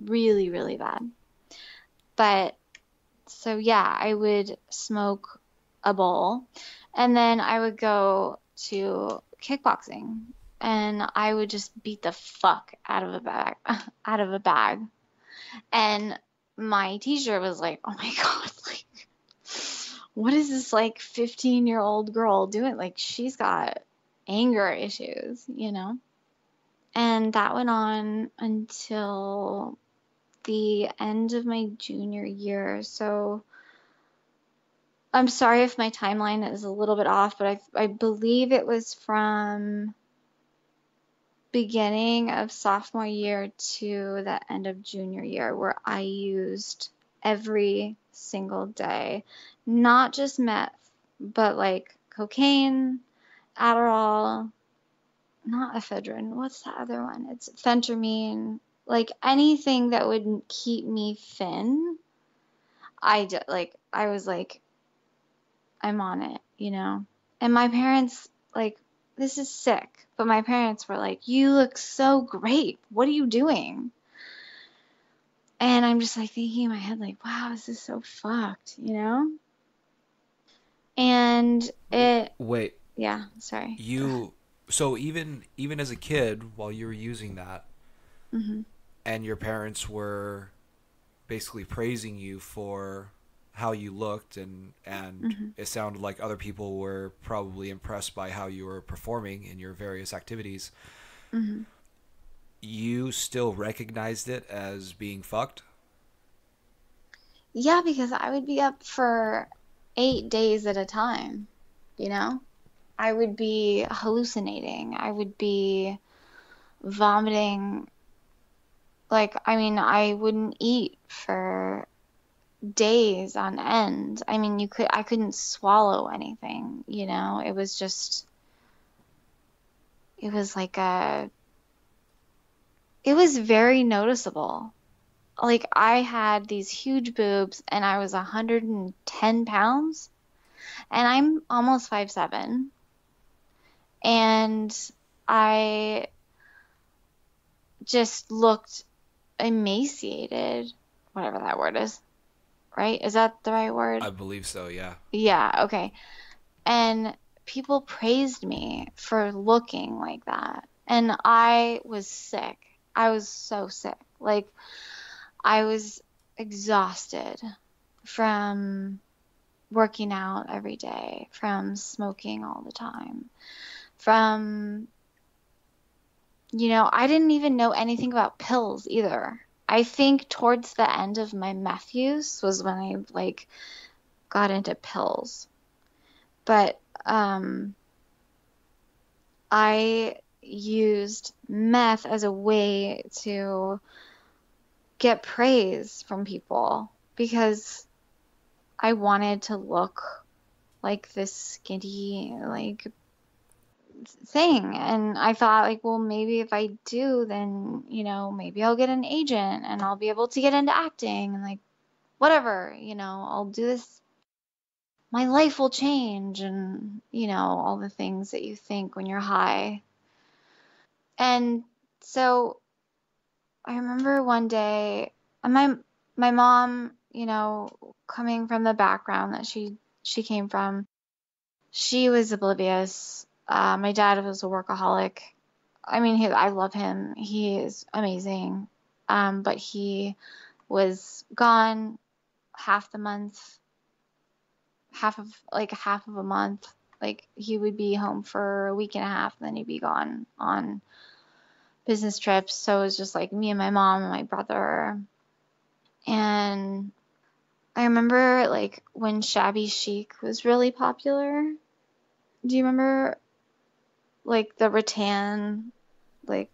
really, really bad. But so, yeah, I would smoke a bowl and then I would go to kickboxing and I would just beat the fuck out of a bag, out of a bag. And my teacher was like, "Oh my God, like what is this like 15-year-old girl doing? Like she's got anger issues, you know?" And that went on until the end of my junior year. So I'm sorry if my timeline is a little bit off, but I believe it was from beginning of sophomore year to the end of junior year where I used every single day, not just meth, but like cocaine, Adderall, not ephedrine. What's the other one? It's phentermine. Like anything that would keep me thin. I was like, I'm on it, you know? And my parents, like, this is sick. But my parents were like, you look so great. What are you doing? And I'm just like thinking in my head, like, wow, this is so fucked, you know? And it, Wait, yeah, sorry. Go ahead. you so even as a kid while you were using that Hmm. and your parents were basically praising you for how you looked and Hmm. it sounded like other people were probably impressed by how you were performing in your various activities, Hmm. you still recognized it as being fucked? Yeah, because I would be up for 8 days at a time, you know? I would be hallucinating. I would be vomiting. Like, I mean, I wouldn't eat for days on end. I mean, I couldn't swallow anything, you know? It was just, it was like it was very noticeable. Like, I had these huge boobs and I was 110 pounds and I'm almost 5'7" and I just looked emaciated, whatever that word is, right? Is that the right word? I believe so, yeah. Yeah, okay. And people praised me for looking like that. And I was sick. I was so sick. Like, I was exhausted from working out every day, from smoking all the time, from, I didn't even know anything about pills either. I think towards the end of my meth use was when I like got into pills. But I used meth as a way to get praise from people because I wanted to look like this skinny, like thing. And I thought, like, well, maybe if I do, then, maybe I'll get an agent and I'll be able to get into acting and, like, whatever, I'll do this. My life will change and, all the things that you think when you're high. And so I remember one day, and my mom, coming from the background that she came from, she was oblivious. My dad was a workaholic. I mean, I love him. He is amazing. But he was gone half the month, half of a month. Like he would be home for a week and a half, and then he'd be gone on business trips. So it was just like me and my mom and my brother. And I remember like when shabby chic was really popular. Do you remember like the rattan like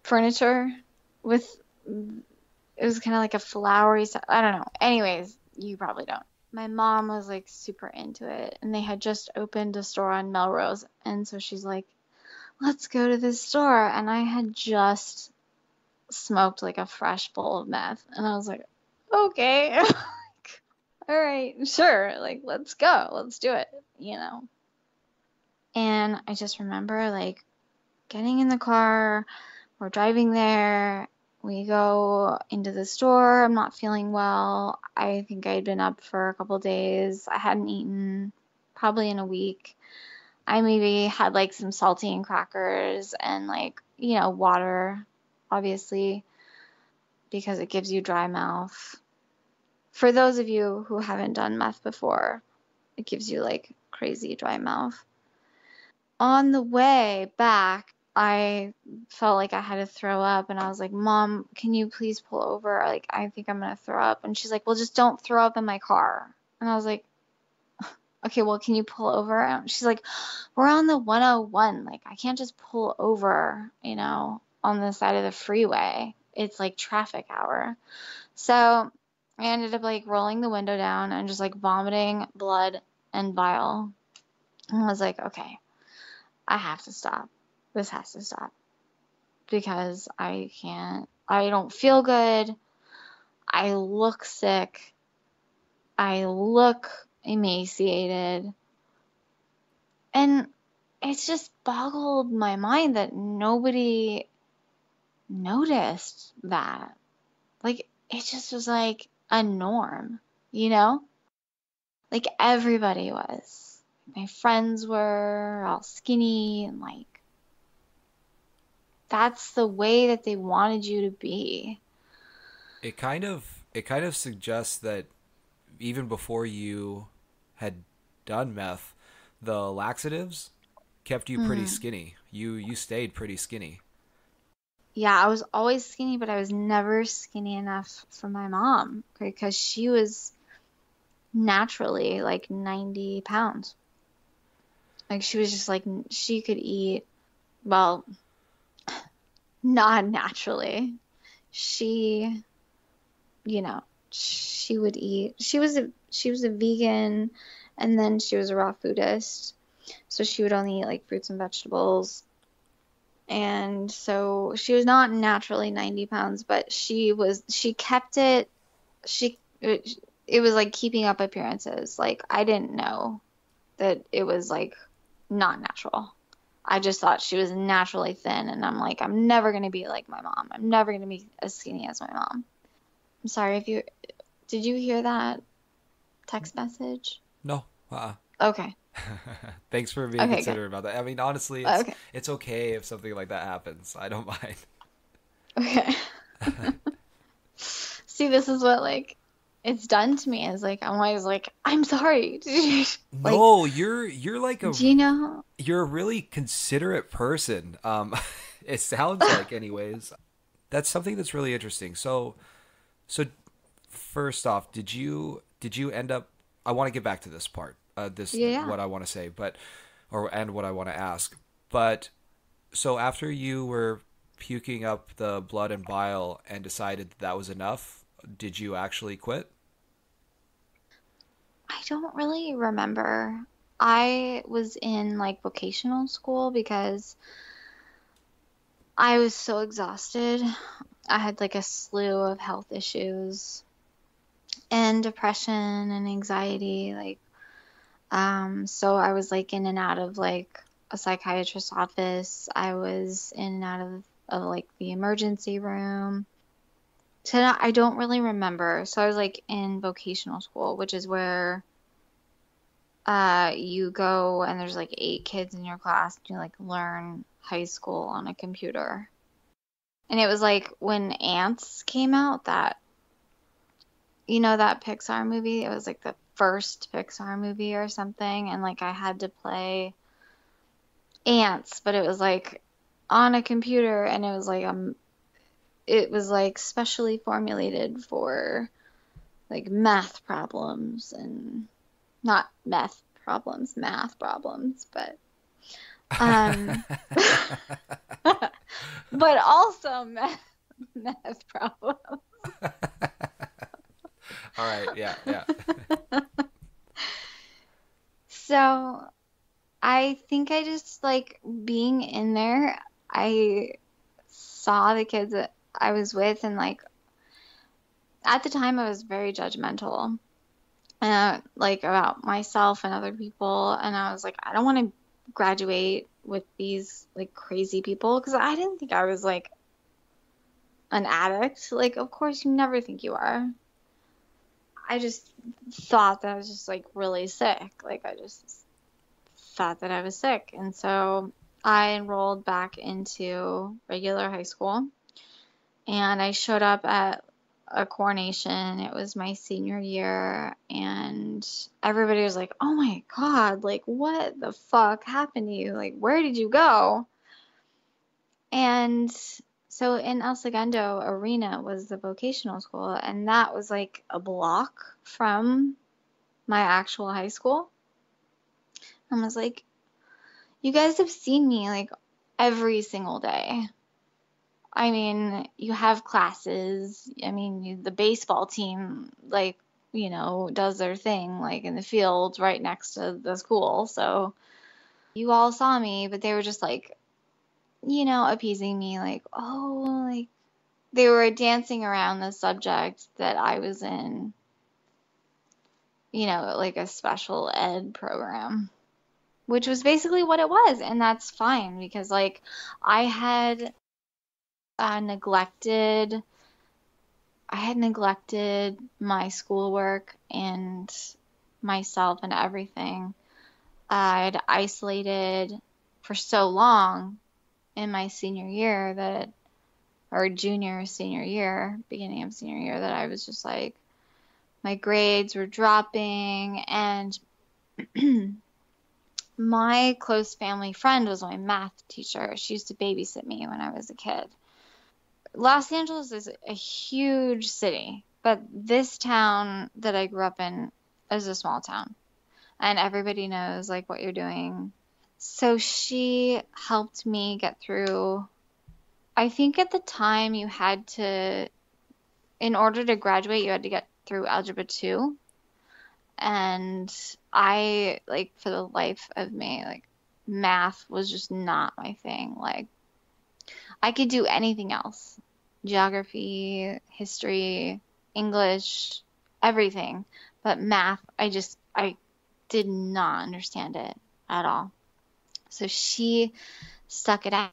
furniture with it was kind of like a flowery I don't know. Anyways, you probably don't. My mom was like super into it and they had just opened a store on Melrose and so she's like, "Let's go to this store." And I had just smoked like a fresh bowl of meth. And I was like, okay, all right, sure, like let's go, let's do it, you know. And I just remember like getting in the car, we're driving there, we go into the store. I'm not feeling well. I think I'd been up for a couple days. I hadn't eaten probably in a week. I maybe had like some saltine crackers and like, you know, water, obviously, because it gives you dry mouth. For those of you who haven't done meth before, it gives you like crazy dry mouth. On the way back, I felt like I had to throw up, and I was like, Mom, can you please pull over? Like, I think I'm gonna throw up. And she's like, well, just don't throw up in my car. And I was like, okay, well, can you pull over? And she's like, we're on the 101. Like, I can't just pull over, you know, on the side of the freeway. It's like traffic hour. So I ended up like rolling the window down and just like vomiting blood and bile. And I was like, okay, I have to stop. This has to stop because I can't, I don't feel good. I look sick. I look emaciated. And it's just boggled my mind that nobody noticed that. Like, it just was like a norm, you know? Like, everybody was. My friends were all skinny and like, that's the way that they wanted you to be. It kind of suggests that even before you had done meth, the laxatives kept you pretty Mm. skinny. You stayed pretty skinny. Yeah, I was always skinny, but I was never skinny enough for my mom because she was naturally like 90 pounds. Like she was just like, she could eat, well, not naturally. She, you know, she would eat. She was a vegan and then she was a raw foodist. So she would only eat like fruits and vegetables. And so she was not naturally 90 pounds, but she kept it, it was like keeping up appearances. Like I didn't know that it was like not natural. I just thought she was naturally thin, and I'm like, I'm never gonna be like my mom. I'm never gonna be as skinny as my mom. I'm sorry if you did you hear that text message? No. Uh-uh. Okay. Thanks for being Okay, good. considerate about that. I mean, honestly, it's Okay. it's okay if something like that happens. I don't mind. Okay. See, this is what like it's done to me. Is like I'm always like, I'm sorry. Like, No, you're like a do you know? you're a really considerate person. It sounds like, anyways. That's something that's really interesting. So first off, did you end up? I want to get back to this part. This Yeah, yeah. what I want to say, but and what I want to ask. But so after you were puking up the blood and bile and decided that was enough, did you actually quit? I don't really remember. I was in like vocational school because I was so exhausted. I had like a slew of health issues and depression and anxiety. Like, so I was like in and out of like a psychiatrist's office. I was in and out of like the emergency room. So I don't really remember. So I was like in vocational school, which is where you go and there's like 8 kids in your class and you like learn high school on a computer. And it was like when Ants came out, that you know that Pixar movie? It was like the first Pixar movie or something, and like I had to play Ants, but it was like on a computer and it was like specially formulated for like math problems and not meth problems, math problems, but um but also meth problems. All right, yeah, yeah. So I think I just like being in there. I saw the kids. I was with, and like at the time I was very judgmental, like about myself and other people, and I was like, I don't want to graduate with these like crazy people because I didn't think I was like an addict. Like, of course, you never think you are. I just thought that I was just like really sick. Like, I just thought that I was sick. And so I enrolled back into regular high school and I showed up at a coronation. It was my senior year, and everybody was like, "Oh my God, like what the fuck happened to you? Like, where did you go?" And so in El Segundo Arena was the vocational school, and that was like a block from my actual high school. And I was like, "You guys have seen me like every single day. I mean, you have classes. I mean, the baseball team, like, does their thing, like in the field right next to the school. So you all saw me, but they were just like, appeasing me, like, oh, like they were dancing around the subject that I was in, like a special ed program, which was basically what it was. And that's fine because, like, I had neglected I had neglected my schoolwork and myself and everything. I'd isolated for so long in my senior year that, or senior year, beginning of senior year, that I was just like, my grades were dropping. And my close family friend was my math teacher. She used to babysit me when I was a kid. Los Angeles is a huge city, but this town that I grew up in is a small town, and everybody knows like what you're doing. So she helped me get through. I think at the time you had to, in order to graduate, you had to get through Algebra 2. And I, like, for the life of me, like, math was just not my thing. Like, I could do anything else. Geography, history, English, everything. But math, I did not understand it at all. So she stuck it out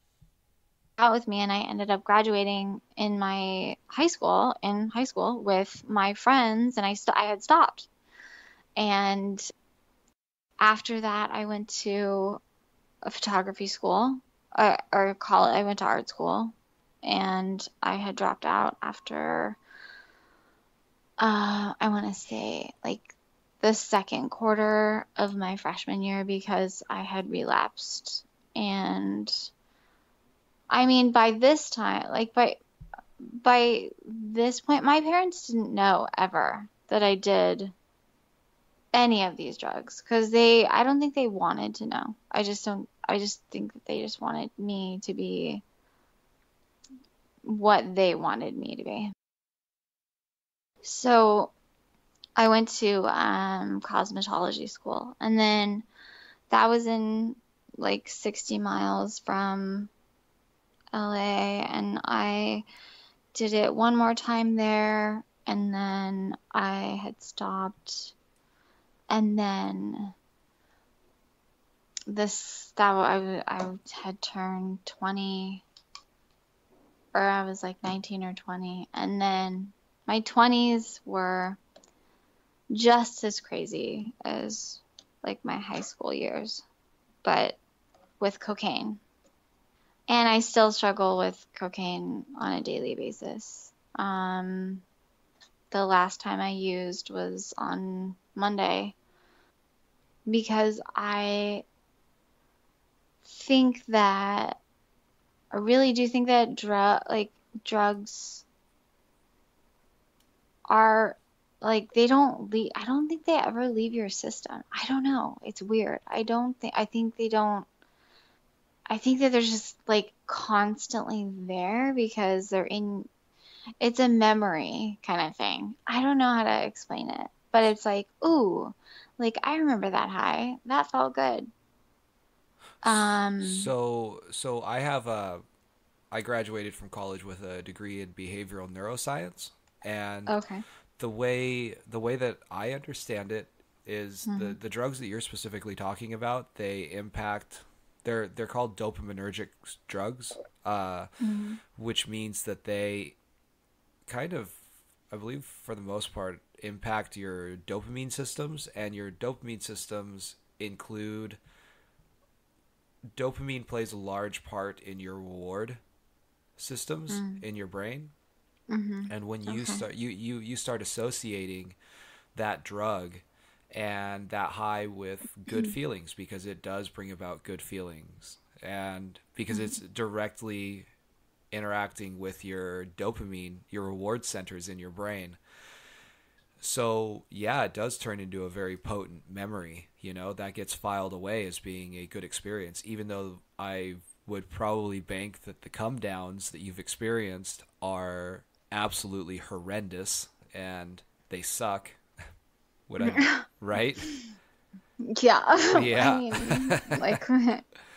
with me, and I ended up graduating in high school with my friends, and I had stopped. And after that, I went to a photography school, or college. I went to art school, and I had dropped out after, I want to say like the second quarter of my freshman year because I had relapsed. And I mean, by this time, like by this point, my parents didn't know ever that I did any of these drugs because I don't think they wanted to know. I just think that they just wanted me to be what they wanted me to be. So I went to cosmetology school, and then that was in like 60 miles from LA, and I did it one more time there, and then I had stopped, and then I had turned 20, or I was like 19 or 20, and then my 20s were just as crazy as like my high school years, but with cocaine. And I still struggle with cocaine on a daily basis. The last time I used was on Monday because think that I really do think that drugs are like they don't leave. I don't think they ever leave your system. I don't know. It's weird. I think they don't. I think that they're just like constantly there because it's a memory kind of thing. I don't know how to explain it, but it's like, ooh, like I remember that high. That felt good. Um, So I have I graduated from college with a degree in behavioral neuroscience, and Okay. the way that I understand it is Mm-hmm. the drugs that you're specifically talking about, they impact, they're called dopaminergic drugs, Mm-hmm. which means that they kind of, I believe for the most part, impact your dopamine systems, and your dopamine systems include, dopamine plays a large part in your reward systems in your brain. Mm-hmm. And when you Okay. start you start associating that drug and that high with good feelings, because it does bring about good feelings, and because it's directly interacting with your dopamine, your reward centers in your brain. So yeah, it does turn into a very potent memory, that gets filed away as being a good experience, even though I would probably bank that the come downs that you've experienced are absolutely horrendous and they suck. Would I, right? Yeah. I Yeah. mean, like,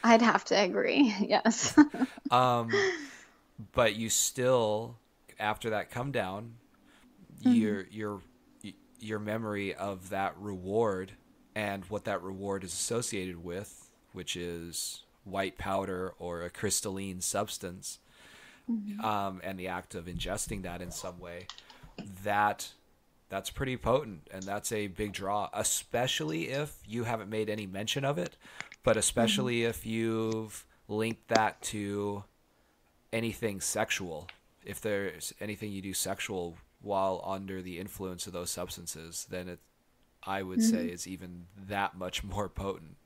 I'd have to agree. Yes. um, but you still, after that come down, Mm-hmm. your memory of that reward and what that reward is associated with, which is white powder or a crystalline substance, Mm-hmm. and the act of ingesting that in some way, that that's pretty potent, and that's a big draw, especially if you haven't made any mention of it, but Mm-hmm. especially if you've linked that to anything sexual. If there's anything you do sexual while under the influence of those substances, then it, I would say, Mm-hmm. is even that much more potent.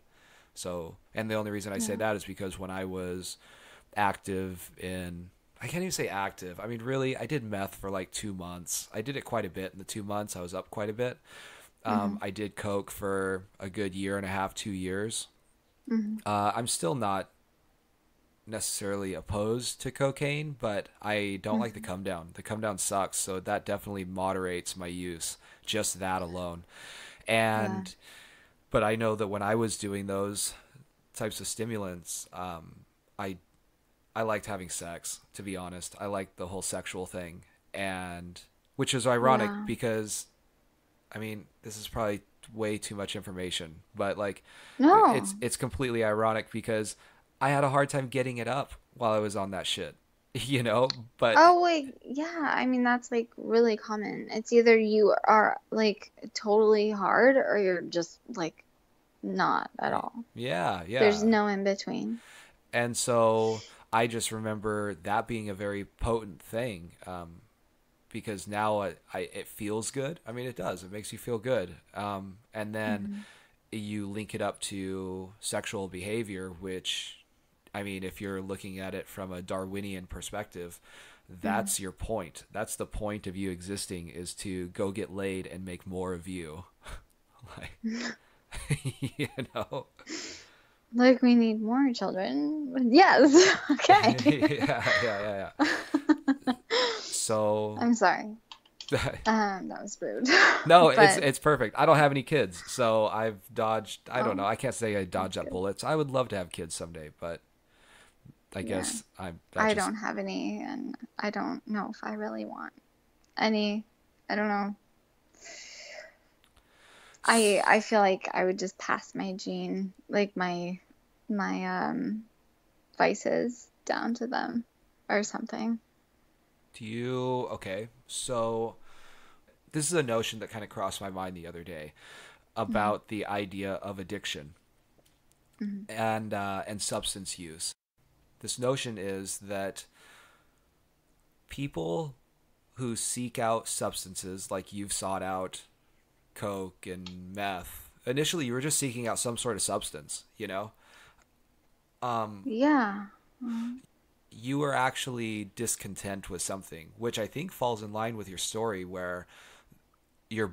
So, and the only reason I say Yeah. that is because when I was active in, I can't even say active. I mean, really, I did meth for like 2 months. I did it quite a bit in the 2 months. I was up quite a bit. Mm-hmm. I did coke for a good year and a half, 2 years. Mm-hmm. I'm still not necessarily opposed to cocaine, but I don't like the Mm-hmm. come down. The come down sucks, so that definitely moderates my use. Just that alone. Yeah. And but I know that when I was doing those types of stimulants, I I liked having sex. To be honest, I liked the whole sexual thing, and which is ironic Yeah. because, I mean, this is probably way too much information, but like, No. it's completely ironic because I had a hard time getting it up while I was on that shit, But Oh, wait. Yeah. I mean, that's like really common. It's either you are like totally hard or you're just like not at all. yeah, There's yeah. no in between. And so I just remember that being a very potent thing, because now it feels good. I mean, it does. It makes you feel good. And then Mm-hmm. you link it up to sexual behavior, which, I mean, if you're looking at it from a Darwinian perspective, Mm-hmm. that's your point. That's the point of you existing, is to go get laid and make more of you. Like, you know? Like we need more children. Yes. Okay. Yeah, yeah, yeah, yeah. So I'm sorry. That was rude. no, it's But it's perfect. I don't have any kids, so I've dodged. I don't know. oh, I can't say I dodged that's that good. bullets. I would love to have kids someday, but I Yeah. guess I'm that I just don't have any, and I don't know if I really want any. I don't know. I feel like I would just pass my gene, like my vices down to them or something. do you okay. So this is a notion that kind of crossed my mind the other day Hmm. about the idea of addiction Hmm. and substance use. This notion is that people who seek out substances like you've sought out coke and meth. Initially, you were just seeking out some sort of substance, Um, Yeah. Mm. you were actually discontent with something, which I think falls in line with your story where you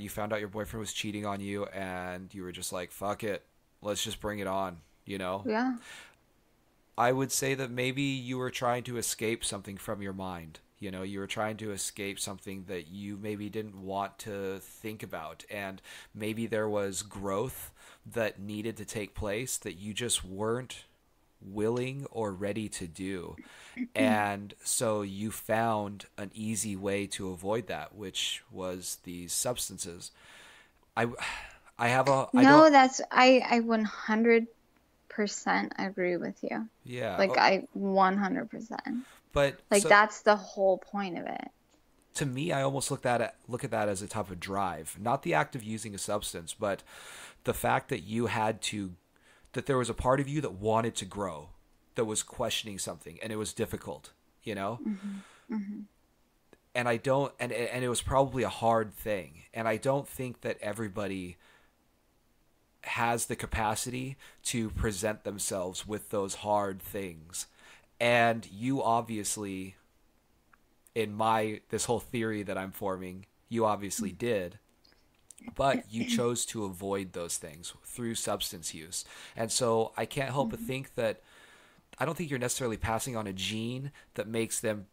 found out your boyfriend was cheating on you and you were just like, fuck it, let's just bring it on. Yeah. I would say that maybe you were trying to escape something from your mind. You were trying to escape something that you maybe didn't want to think about. And maybe there was growth that needed to take place that you just weren't willing or ready to do. And so you found an easy way to avoid that, which was these substances. I I have a I don't No, I 100% agree with you. yeah, Like I 100%. but Like so that's the whole point of it. to me, I almost look at that as a type of drive, not the act of using a substance, but the fact that that there was a part of you that wanted to grow, that was questioning something, and it was difficult, you know. Hmm. Hmm. And I don't, and it was probably a hard thing, and I don't think that everybody has the capacity to present themselves with those hard things. And you obviously, in my this whole theory that I'm forming, you obviously did, but you chose to avoid those things through substance use. And so I can't help but think that I don't think you're necessarily passing on a gene that makes them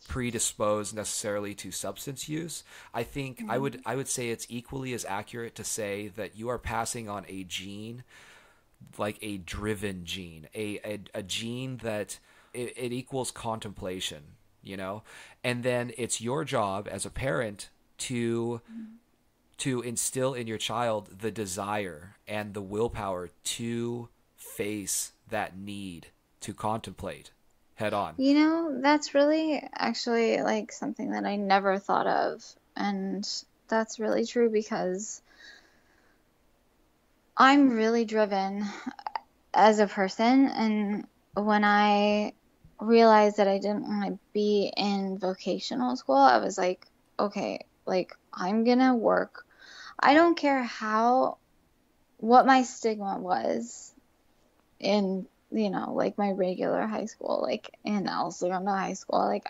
predisposed necessarily to substance use. I think I would say it's equally as accurate to say that you are passing on a gene, like a driven gene, a gene that it equals contemplation, you know? And then it's your job as a parent to instill in your child the desire and the willpower to face that need to contemplate head on. You know, that's really actually like something that I never thought of. And that's really true because I'm really driven as a person. And when I realized that I didn't want to be in vocational school, I was like, okay, like I'm gonna work. I don't care what my stigma was in, like my regular high school, like in El Segundo High School. Like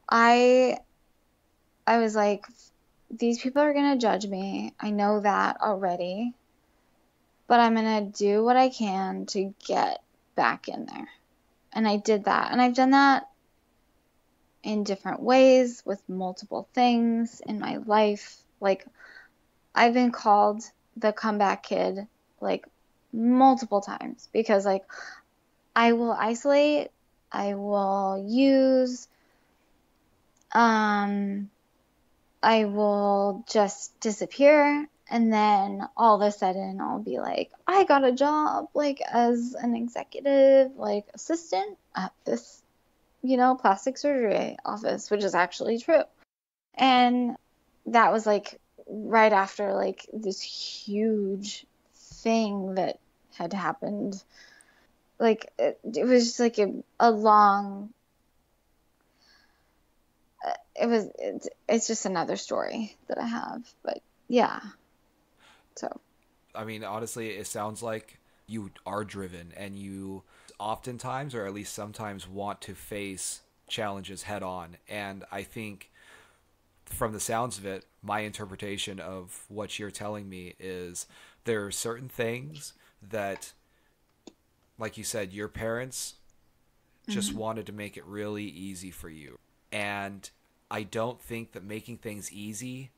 I I was like, these people are gonna judge me. I know that already, but I'm gonna do what I can to get back in there. And I did that. And I've done that in different ways with multiple things in my life. Like I've been called the comeback kid like multiple times because like I will isolate, I will use, um, I will just disappear, and then all of a sudden I'll be like, I got a job like as an executive like assistant at this, plastic surgery office, which is actually true. And that was like right after like this huge thing that had happened. Like it was just like a long it's just another story that I have, but yeah. So I mean, honestly, it sounds like you are driven and you oftentimes, or at least sometimes, want to face challenges head on. And I think from the sounds of it, my interpretation of what you're telling me is there are certain things that, like you said, your parents just wanted to make it really easy for you. And I don't think that making things easy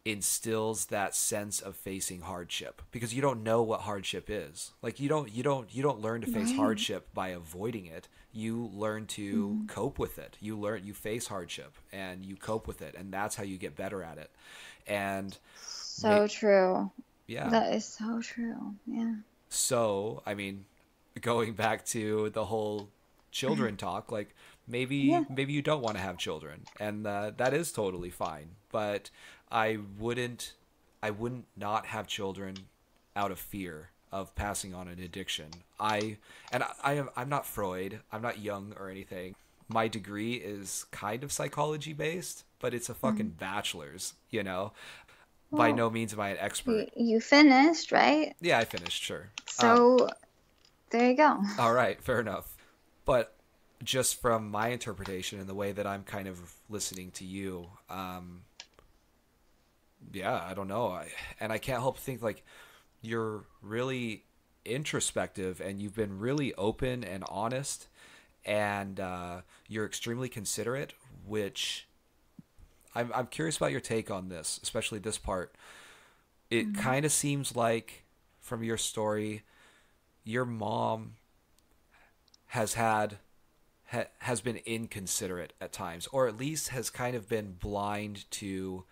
instills that sense of facing hardship because you don't know what hardship is. Like you don't learn to face right. hardship by avoiding it. You learn to cope with it. You face hardship and you cope with it, and that's how you get better at it. And So true. yeah. That is so true. Yeah. So, I mean, going back to the whole children talk, like Yeah. maybe you don't want to have children, and that is totally fine. But I wouldn't I wouldn't not have children out of fear of passing on an addiction. I'm not Freud. I'm not Jung or anything. My degree is kind of psychology based, but it's a fucking bachelor's, you know. By Well, no means am I an expert. you finished, right? Yeah, I finished, sure. So there you go. All right, fair enough. But just from my interpretation and the way that I'm kind of listening to you, yeah, I don't know. I can't help think like you're really introspective and you've been really open and honest, and you're extremely considerate, which I'm curious about your take on this, especially this part. It kind of seems like from your story, your mom has has been inconsiderate at times, or at least has kind of been blind to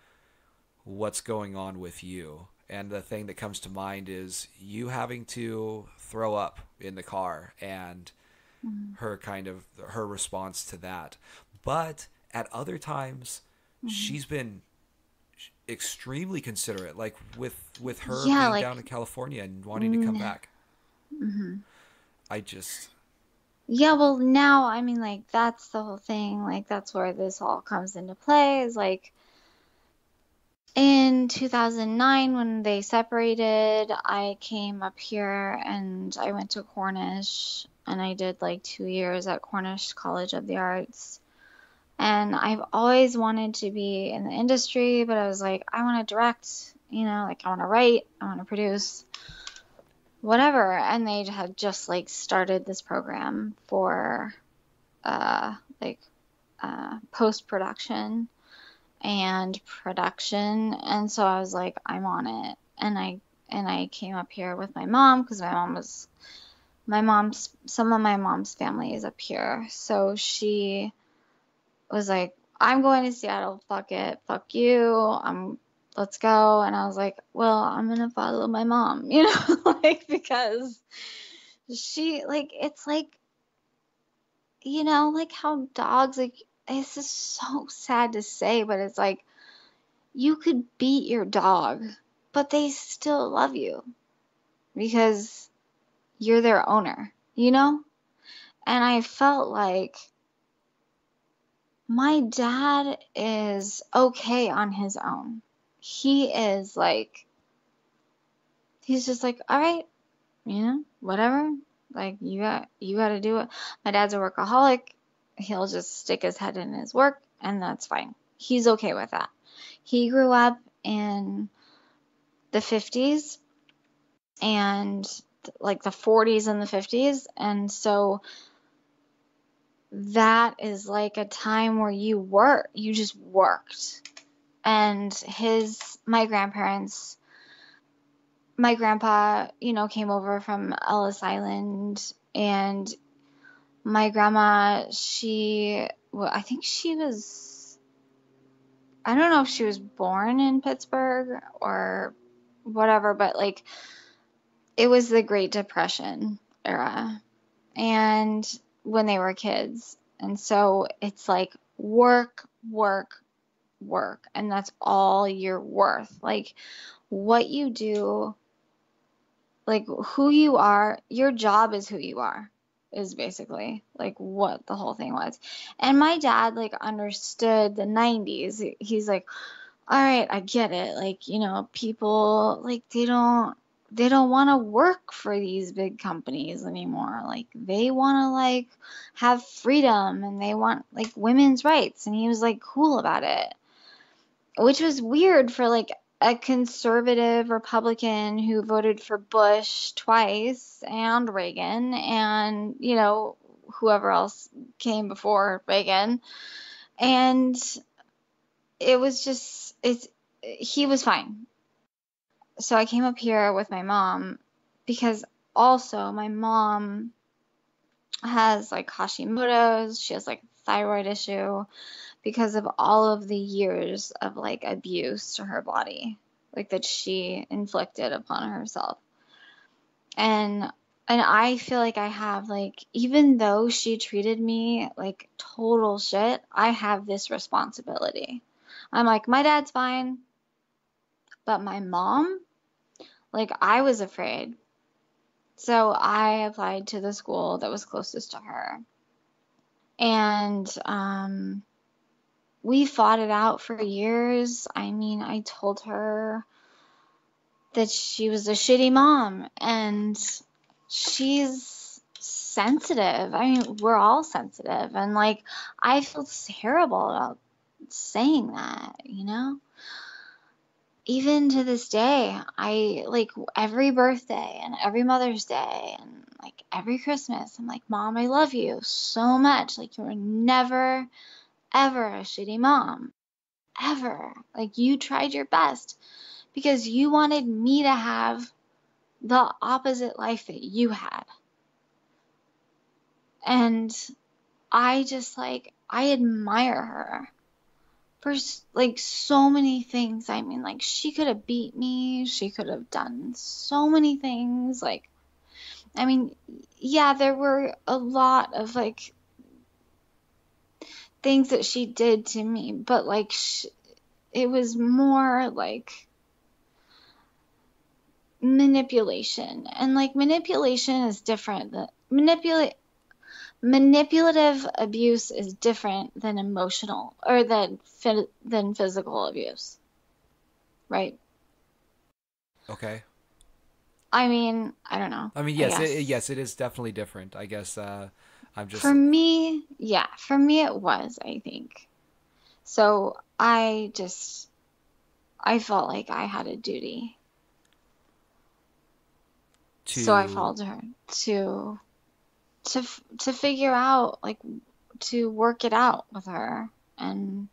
what's going on with you. And the thing that comes to mind is you having to throw up in the car and Mhm. her response to that. But at other times, Mhm. she's been extremely considerate, like with her Yeah, being like, down in California and wanting to come mm, back. mhm. I just Yeah, well, now, I mean, like, that's the whole thing. Like, that's where this all comes into play is like in 2009 when they separated, I came up here and I went to Cornish and I did like 2 years at Cornish College of the Arts. And I've always wanted to be in the industry, but I was like, I want to direct, like I want to write, I want to produce, whatever. And they had just like started this program for uh like post production and production. And so I was like, I'm on it. And I came up here with my mom because some of my mom's family is up here. So she was like, I'm going to Seattle, fuck it, fuck you. Let's go. And I was like, well, I'm gonna follow my mom, like because she like it's like, like how dogs like it's just so sad to say, but it's like you could beat your dog, but they still love you because you're their owner, you know? And I felt like my dad is okay on his own. He is like, he's just like, all right, whatever. Like you got to do it. My dad's a workaholic. He'll just stick his head in his work and that's fine. He's okay with that. He grew up in the 50s and like the 40s and the 50s. And so that is like a time where you just worked. And my grandpa, came over from Ellis Island, and my grandma, I think I don't know if she was born in Pittsburgh or whatever, but like it was the Great Depression era and when they were kids. And so it's like work, work, work, and that's all you're worth. Like what you do, like who you are, your job is who you are, is basically like what the whole thing was. And my dad like understood the 90s. He's like, all right, I get it. Like, people like they don't want to work for these big companies anymore. Like they want to like have freedom and they want like women's rights. And he was like cool about it, which was weird for like a conservative Republican who voted for Bush twice and Reagan and, whoever else came before Reagan. And it was just he was fine. So I came up here with my mom because also my mom has like Hashimoto's, she has like a thyroid issue because of all of the years of like abuse to her body, like that she inflicted upon herself. And I feel like I have like even though she treated me like total shit, I have this responsibility. I'm like my dad's fine, but my mom, like I was afraid. So I applied to the school that was closest to her. And we fought it out for years. I mean, I told her that she was a shitty mom and she's sensitive. I mean, we're all sensitive. And like, I feel terrible about saying that. Even to this day, I like every birthday and every Mother's Day and like every Christmas, I'm like, Mom, I love you so much. Like, you were never, ever a shitty mom. Ever. Like, you tried your best because you wanted me to have the opposite life that you had. And I just like, I admire her for like so many things. I mean, like, she could have beat me, she could have done so many things. Like, I mean, yeah, there were a lot of like things that she did to me, but like, it was more like manipulation. And like, manipulation is different. Manipulative abuse is different than emotional or than physical abuse, right? Okay. I mean, I don't know. I mean, I yes, guess. yes, it is definitely different. I guess I'm just For me, yeah, for me it was, I think. So I felt like I had a duty. So I to followed her to to figure out, like, to work it out with her and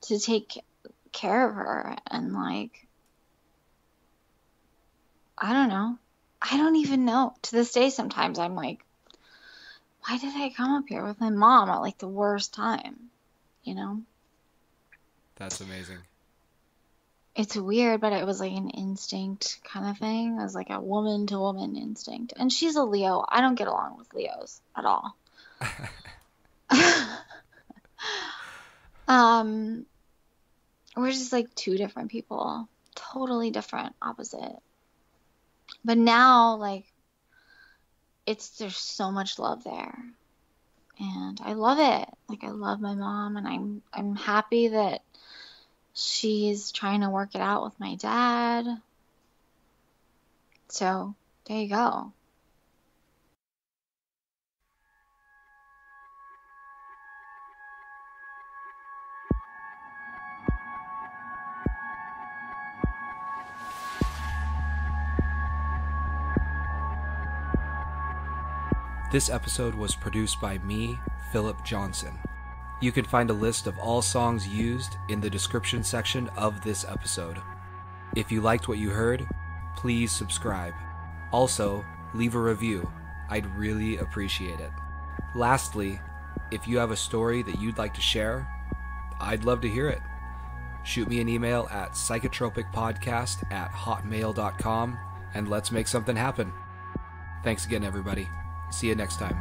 to take care of her. And like, I don't know. I don't even know. To this day, sometimes I'm like, why did I come up here with my mom at like the worst time? You know? That's amazing. It's weird, but it was like an instinct kind of thing. It was like a woman to woman instinct. And she's a Leo. I don't get along with Leos at all. um, we're just like two different people. Totally different, opposite. But now, like, there's so much love there. And I love it. Like, I love my mom, and I'm happy that she's trying to work it out with my dad. So, there you go. This episode was produced by me, Philip Johnson. You can find a list of all songs used in the description section of this episode. If you liked what you heard, please subscribe. Also, leave a review. I'd really appreciate it. Lastly, if you have a story that you'd like to share, I'd love to hear it. Shoot me an email at psychotropicpodcast@hotmail.com and let's make something happen. Thanks again, everybody. See you next time.